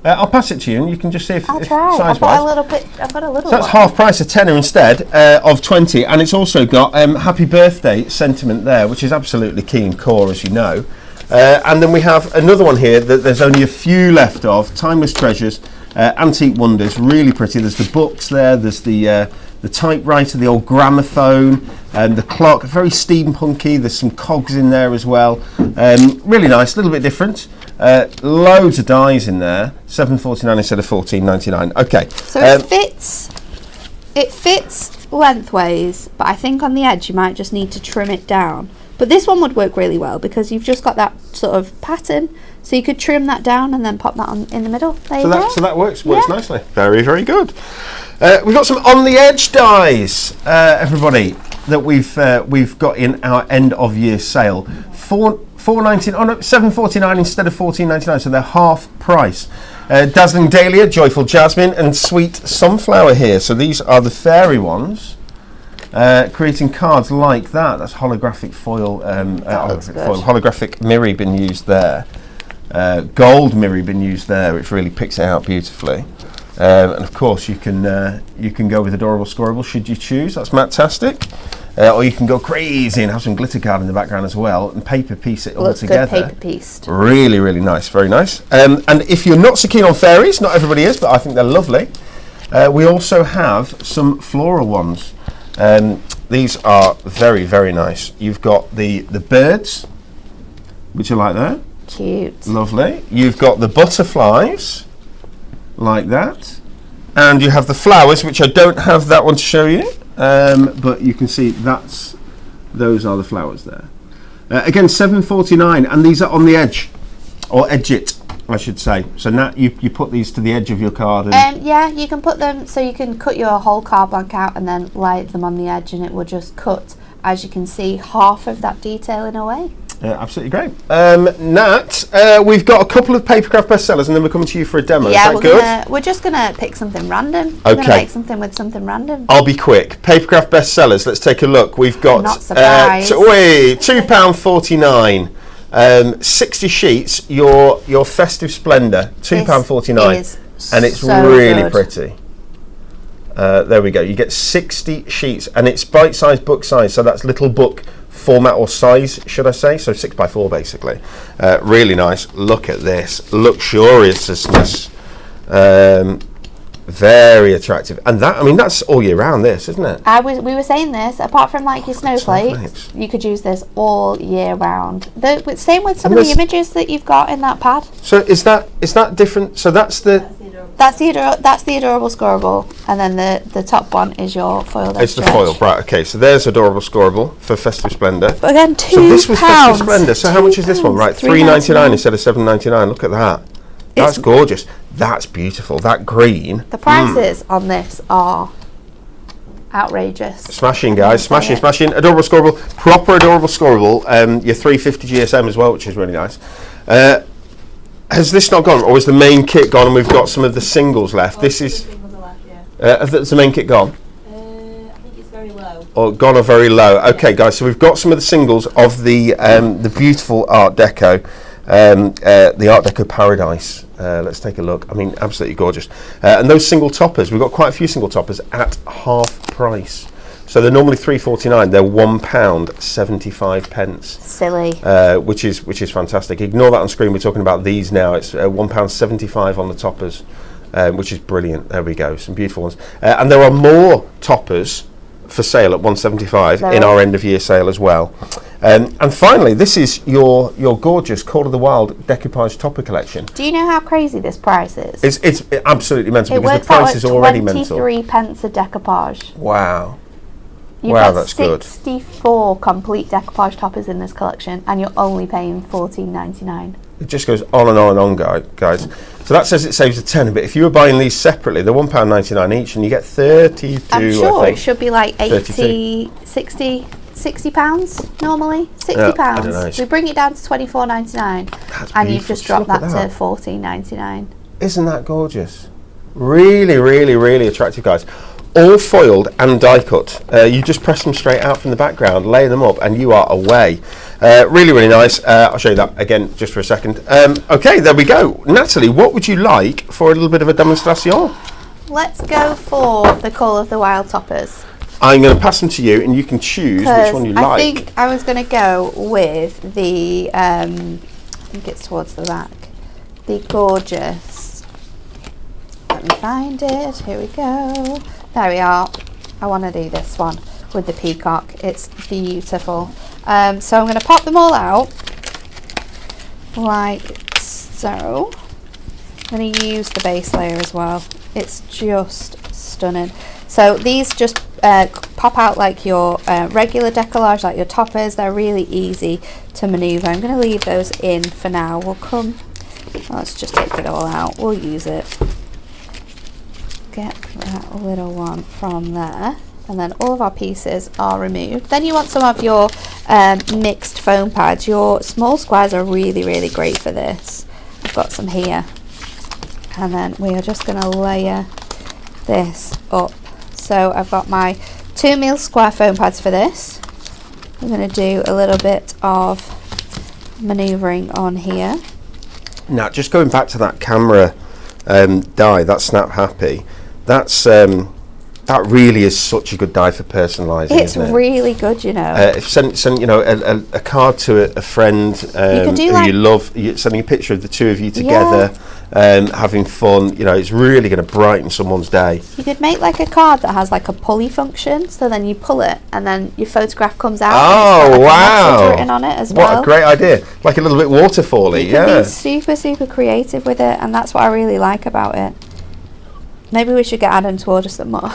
I'll pass it to you and you can just see if I'll try. size-wise. I've got a little So that's one. half price, a tenner instead of 20, and it's also got happy birthday sentiment there, which is absolutely key and core, as you know. And then we have another one here that there's only a few left of, Timeless Treasures, Antique Wonders, really pretty. There's the books there, there's the typewriter, the old gramophone, the clock, very steampunky. There's some cogs in there as well. Really nice, a little bit different. Loads of dies in there. $7.49 instead of $14.99. Okay. So it fits lengthways, but I think on the edge you might just need to trim it down. But this one would work really well because you've just got that sort of pattern, so you could trim that down and then pop that on in the middle. There you go. So that works nicely. Very, very good. We've got some on the edge dies, everybody, that we've got in our end of year sale. $7.49 instead of $14.99, so they're half price. Dazzling Dahlia, Joyful Jasmine, and Sweet Sunflower here. So these are the fairy ones. Creating cards like that. That's holographic foil. Holographic mirror been used there. Gold mirror been used there, which really picks it out beautifully. And of course, you can go with Adorable Scoreable should you choose. That's fantastic. Or you can go crazy and have some glitter card in the background as well, and paper piece it all together. Good paper pieced. Really, really nice. Very nice. And if you're not so keen on fairies, not everybody is, but I think they're lovely. We also have some floral ones. These are very, very nice. You've got the birds, which are like that. Cute. Lovely. You've got the butterflies, like that. And you have the flowers, which I don't have that one to show you. But you can see those are the flowers there. Again, $7.49, and these are on the edge, or edge it. I should say. So Nat, you put these to the edge of your card. And yeah, you can put them, so you can cut your whole card blank out and then lay them on the edge, and it will just cut, as you can see, half of that detailing away. Absolutely great. Nat, we've got a couple of papercraft bestsellers, and then we're coming to you for a demo. Yeah, Is that good? We're just going to pick something random. Okay. We're going to make something with something random. I'll be quick. Papercraft bestsellers. Let's take a look. We've got Not surprised. £2.49. 60 sheets. Your festive splendour. £2.49, and it's so really good. pretty. There we go. You get 60 sheets, and it's bite-sized book size. So that's little book format or size, should I say? So 6x4 basically. Really nice. Look at this luxuriousness. Very attractive, and that, I mean, that's all year round, this, isn't it? We were saying this, apart from like your snowflakes, you could use this all year round. Same with some of the images that you've got in that pad. So is that different? So that's the adorable scoreable, and then the top one is your foiled edge. It's the foil, right? Okay, so there's adorable scoreable for festive splendour. But again, £2. So this was festive splendour. So how much is this one? Right, £3.99 instead of £7.99. Look at that. That's gorgeous. That's beautiful. That green. The prices on this are outrageous. Smashing, guys. Smashing. Adorable scoreable. Proper adorable scoreable. Your 350 GSM as well, which is really nice. Has this not gone, or is the main kit gone and we've got some of the singles left? This is... Has the main kit gone? I think it's very low. Or gone or very low. Okay, guys, so we've got some of the singles of the beautiful Art Deco. The Art Deco Paradise. Let's take a look. I mean, absolutely gorgeous. And those single toppers, we've got quite a few single toppers at half price. So they're normally £3.49. They're £1.75. Silly. Which is fantastic. Ignore that on screen. We're talking about these now. It's £1.75 on the toppers, which is brilliant. There we go. Some beautiful ones. And there are more toppers for sale at £1.75 in our end of year sale as well. And finally, this is your gorgeous Call of the Wild decoupage topper collection. Do you know how crazy this price is? It's absolutely mental, because the price is already mental. 23p a decoupage. Wow. You've wow, got that's good. 64 complete decoupage toppers in this collection, and you're only paying $14.99. It just goes on and on and on, guys. So that says it saves a tenner, but if you were buying these separately, they're £1.99 each, and you get 32. I'm sure I think. It should be like 32. 60 pounds normally. £60. I don't know. We bring it down to £24.99, and you've just dropped that to £14.99. Isn't that gorgeous? Really, really, really attractive, guys. All foiled and die cut. You just press them straight out from the background, lay them up, and you are away. Really, really nice. I'll show you that again just for a second. Okay, there we go. Natalie, what would you like for a little bit of a demonstration? Let's go for the Call of the Wild toppers. I'm going to pass them to you, and you can choose which one you like. I think I was going to go with the, I think it's towards the back, the gorgeous, let me find it, here we go. There we are. I want to do this one with the peacock. It's beautiful. So I'm going to pop them all out like so. I'm going to use the base layer as well. It's just stunning. So these just pop out like your regular decollage, like your toppers. They're really easy to manoeuvre. I'm going to leave those in for now. Let's just take it all out. We'll use it. Get that little one from there, and then all of our pieces are removed. Then you want some of your mixed foam pads. Your small squares are really, really great for this. I've got some here, and then we are just going to layer this up. So I've got my 2mm square foam pads for this. I'm going to do a little bit of manoeuvring on here. Now, just going back to that camera die, that Snap Happy. That really is such a good die for personalising. It's isn't it? really good, you know. If send a card to a friend who you love, sending a picture of the two of you together, having fun. It's really going to brighten someone's day. You could make like a card that has like a pulley function, so then you pull it, and then your photograph comes out. Oh, and wow! Written on it as well. What a great idea! Like a little bit waterfally. You can be super, super creative with it, and that's what I really like about it. Maybe we should get Adam to order some more.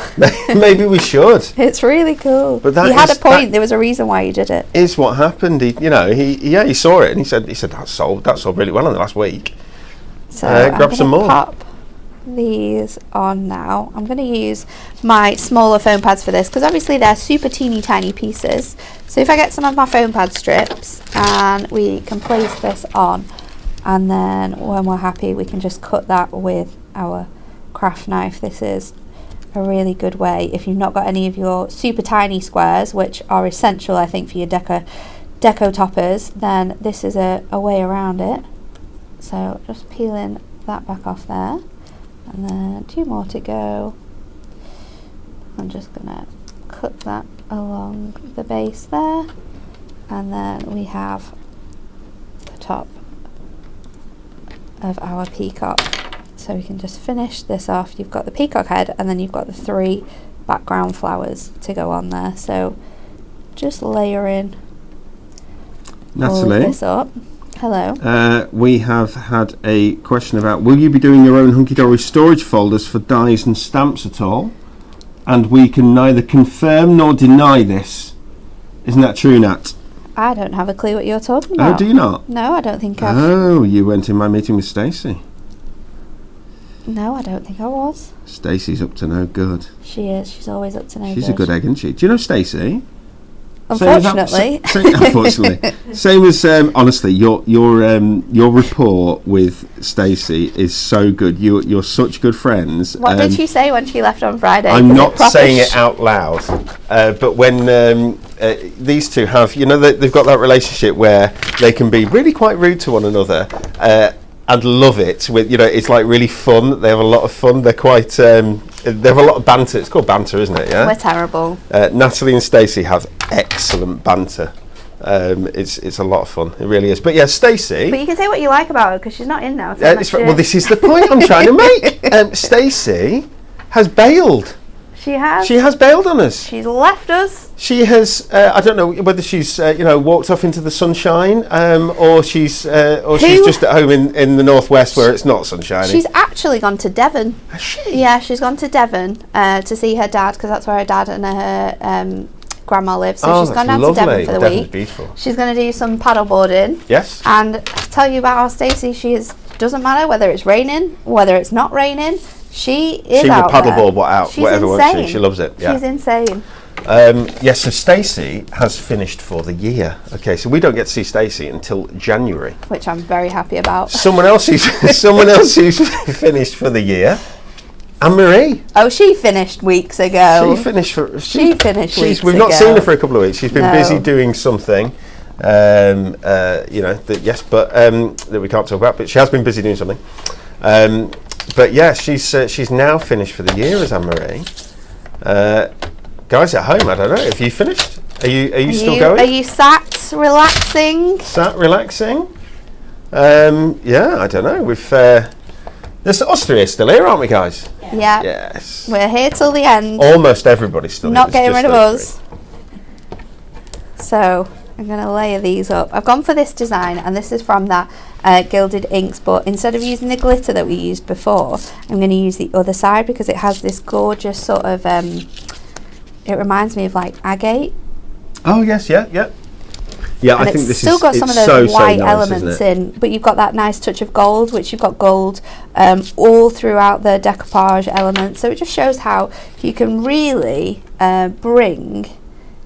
Maybe we should. It's really cool. But he had a point. There was a reason why he did it. Is what happened. He saw it and he said that sold really well in the last week. So I'm grab some gonna more. pop these on now. I'm going to use my smaller foam pads for this because obviously they're super teeny tiny pieces. So if I get some of my foam pad strips and we can place this on, and then when we're happy we can just cut that with our craft knife. This is a really good way if you've not got any of your super tiny squares, which are essential I think for your deco toppers, then this is a way around it. So just peeling that back off there, and then 2 more to go. I'm just gonna cut that along the base there, and then we have the top of our peacock. So we can just finish this off. You've got the peacock head, and then you've got the 3 background flowers to go on there. So just layering all of this up. Hello. We have had a question about, will you be doing your own hunky-dory storage folders for dies and stamps at all? And we can neither confirm nor deny this. Isn't that true, Nat? I don't have a clue what you're talking about. Oh, do you not? No, I don't think I've... Oh, you went in my meeting with Stacey. No, I don't think I was. Stacey's up to no good. She is. She's always up to no good. She's a good egg, isn't she? Do you know Stacey? Unfortunately. Unfortunately. Same as, honestly, your rapport with Stacey is so good. You're such good friends. What did she say when she left on Friday? I'm not saying it out loud, but when these two have, they've got that relationship where they can be really quite rude to one another and love it. With it's like really fun. They have a lot of fun. They're quite. They have a lot of banter. It's called banter, isn't it? Yeah. We're terrible. Natalie and Stacey have excellent banter. It's a lot of fun. It really is. But yeah, Stacey. But you can say what you like about her because she's not in now. Well, this is the point I'm trying to make. Stacey has bailed. She has. She has bailed on us. She's left us. She has. I don't know whether she's walked off into the sunshine, or she's just at home in the northwest where it's not sunshiny. She's actually gone to Devon. Has she? Yeah, she's gone to Devon to see her dad because that's where her dad and her grandma live. So she's gone down to Devon for the Devon's week. Beautiful. She's going to do some paddle boarding. Yes. And to tell you about our Stacey, doesn't matter whether it's raining, whether it's not raining. She is out will paddleboard there. She's whatever, insane. won't she? She loves it. Yeah. She's insane. Yes, so Stacey has finished for the year. Okay, so we don't get to see Stacey until January. Which I'm very happy about. Someone else who's finished for the year, Anne-Marie. Oh, she finised weeks ago. She finished weeks ago. We've not seen her for a couple of weeks. She's been busy doing something. That we can't talk about, but she has been busy doing something. But yeah, she's now finished for the year as Anne-Marie. Guys at home, I don't know. Have you finished? Are you still going? Are you sat relaxing? Sat relaxing? Yeah, I don't know. There's us 3 are still here, aren't we, guys? Yeah. Yes. We're here till the end. Almost everybody's still Not here. getting rid of us. So I'm going to layer these up. I've gone for this design, and this is from that Gilded Inks, but instead of using the glitter that we used before, I'm going to use the other side because it has this gorgeous sort of, it reminds me of like agate. Oh, yes, yeah. Yeah, and I think this still got some of those so white nice, elements in, but you've got that nice touch of gold, which you've got gold all throughout the decoupage elements. So it just shows how you can really bring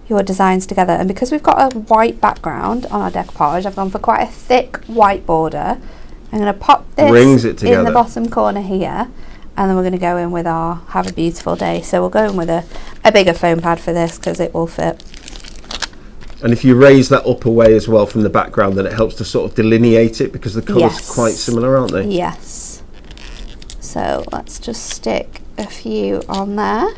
your designs together. And because we've got a white background on our decoupage, I've gone for quite a thick white border. I'm going to pop this in the bottom corner here, and then we're going to go in with our Have a Beautiful Day. So we'll go in with a bigger foam pad for this because it will fit. And if you raise that up away as well from the background, then it helps to sort of delineate it because the colours are quite similar, aren't they? Yes. So let's just stick a few on there.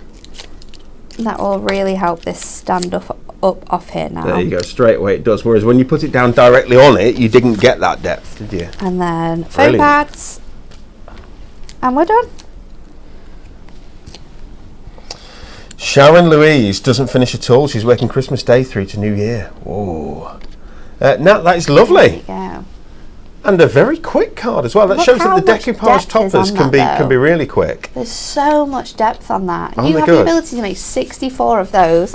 That will really help this stand up off here now. There you go, straight away it does. Whereas when you put it down directly on it, you didn't get that depth, did you? And then foam pads. And we're done. Sharon Louise doesn't finish at all. She's working Christmas Day through to New Year. Whoa. Nat, that is lovely. There you go. And a very quick card as well. That Look shows that how the much decoupage depth is toppers on can that, be really quick. There's so much depth on that. Aren't You they have good? the ability to make 64 of those,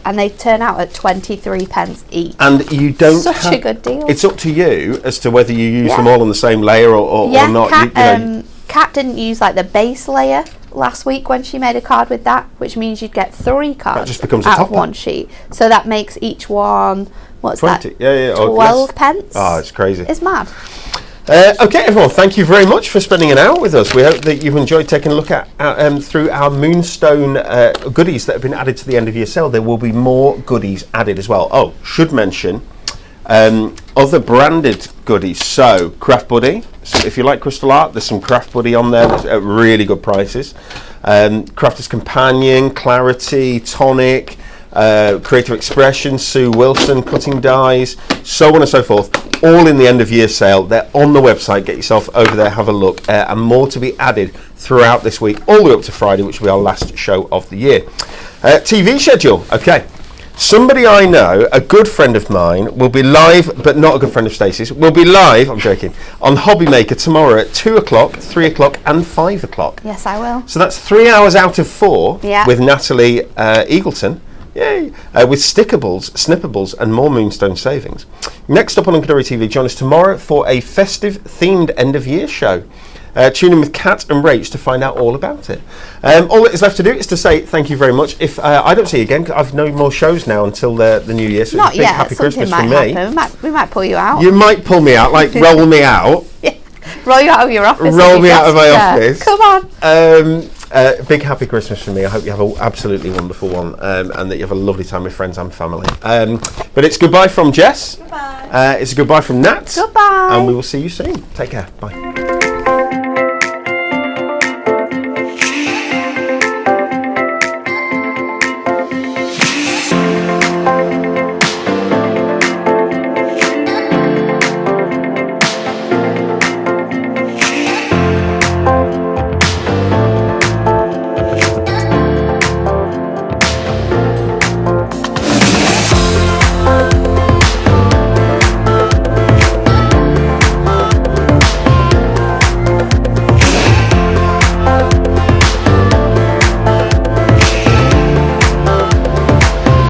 and they turn out at 23 pence each. And you don't Such a good deal. It's up to you as to whether you use Yeah. them all on the same layer or not. Kat didn't use like the base layer last week when she made a card with that, which means you'd get 3 cards just becomes a out of topper. one sheet. So that makes each one, what's 20. that? Yeah. 12 pence. Oh, it's crazy. It's mad. Okay, everyone, thank you very much for spending an hour with us. We hope that you've enjoyed taking a look at through our Moonstone goodies that have been added to the end of year sale. There will be more goodies added as well. Oh, should mention other branded goodies. So, Craft Buddy. So if you like crystal art, there's some Craft Buddy on there that's at really good prices. Crafter's Companion, Clarity, Tonic, Creative Expression, Sue Wilson, Cutting Dies, so on and so forth, all in the end of year sale. They're on the website. Get yourself over there, have a look, and more to be added throughout this week, all the way up to Friday, which will be our last show of the year. TV schedule. Okay, somebody I know, a good friend of mine, will be live, but not a good friend of Stacey's, will be live, I'm joking, on Hobbymaker tomorrow at 2 o'clock, 3 o'clock and 5 o'clock. Yes, I will. So that's 3 hours out of 4 Yeah. with Natalie Eagleton. Yay! With stickables, snippables, and more Moonstone savings. Next up on Uncadory TV, join us tomorrow for a festive themed end of year show. Tune in with Kat and Rach to find out all about it. All that is left to do is to say thank you very much. If I don't see you again, 'cause I've no more shows now until the new year. So Not it's a big yet. happy Something Christmas might from me. happen. We might pull you out. You might pull me out, like roll me out. Roll you out of your office. Roll with me your out of my desk office. chair. Come on. Big happy Christmas from me. I hope you have an absolutely wonderful one, and that you have a lovely time with friends and family. But it's goodbye from Jess. Goodbye. It's a goodbye from Nat. Goodbye. And we will see you soon. Take care. Bye.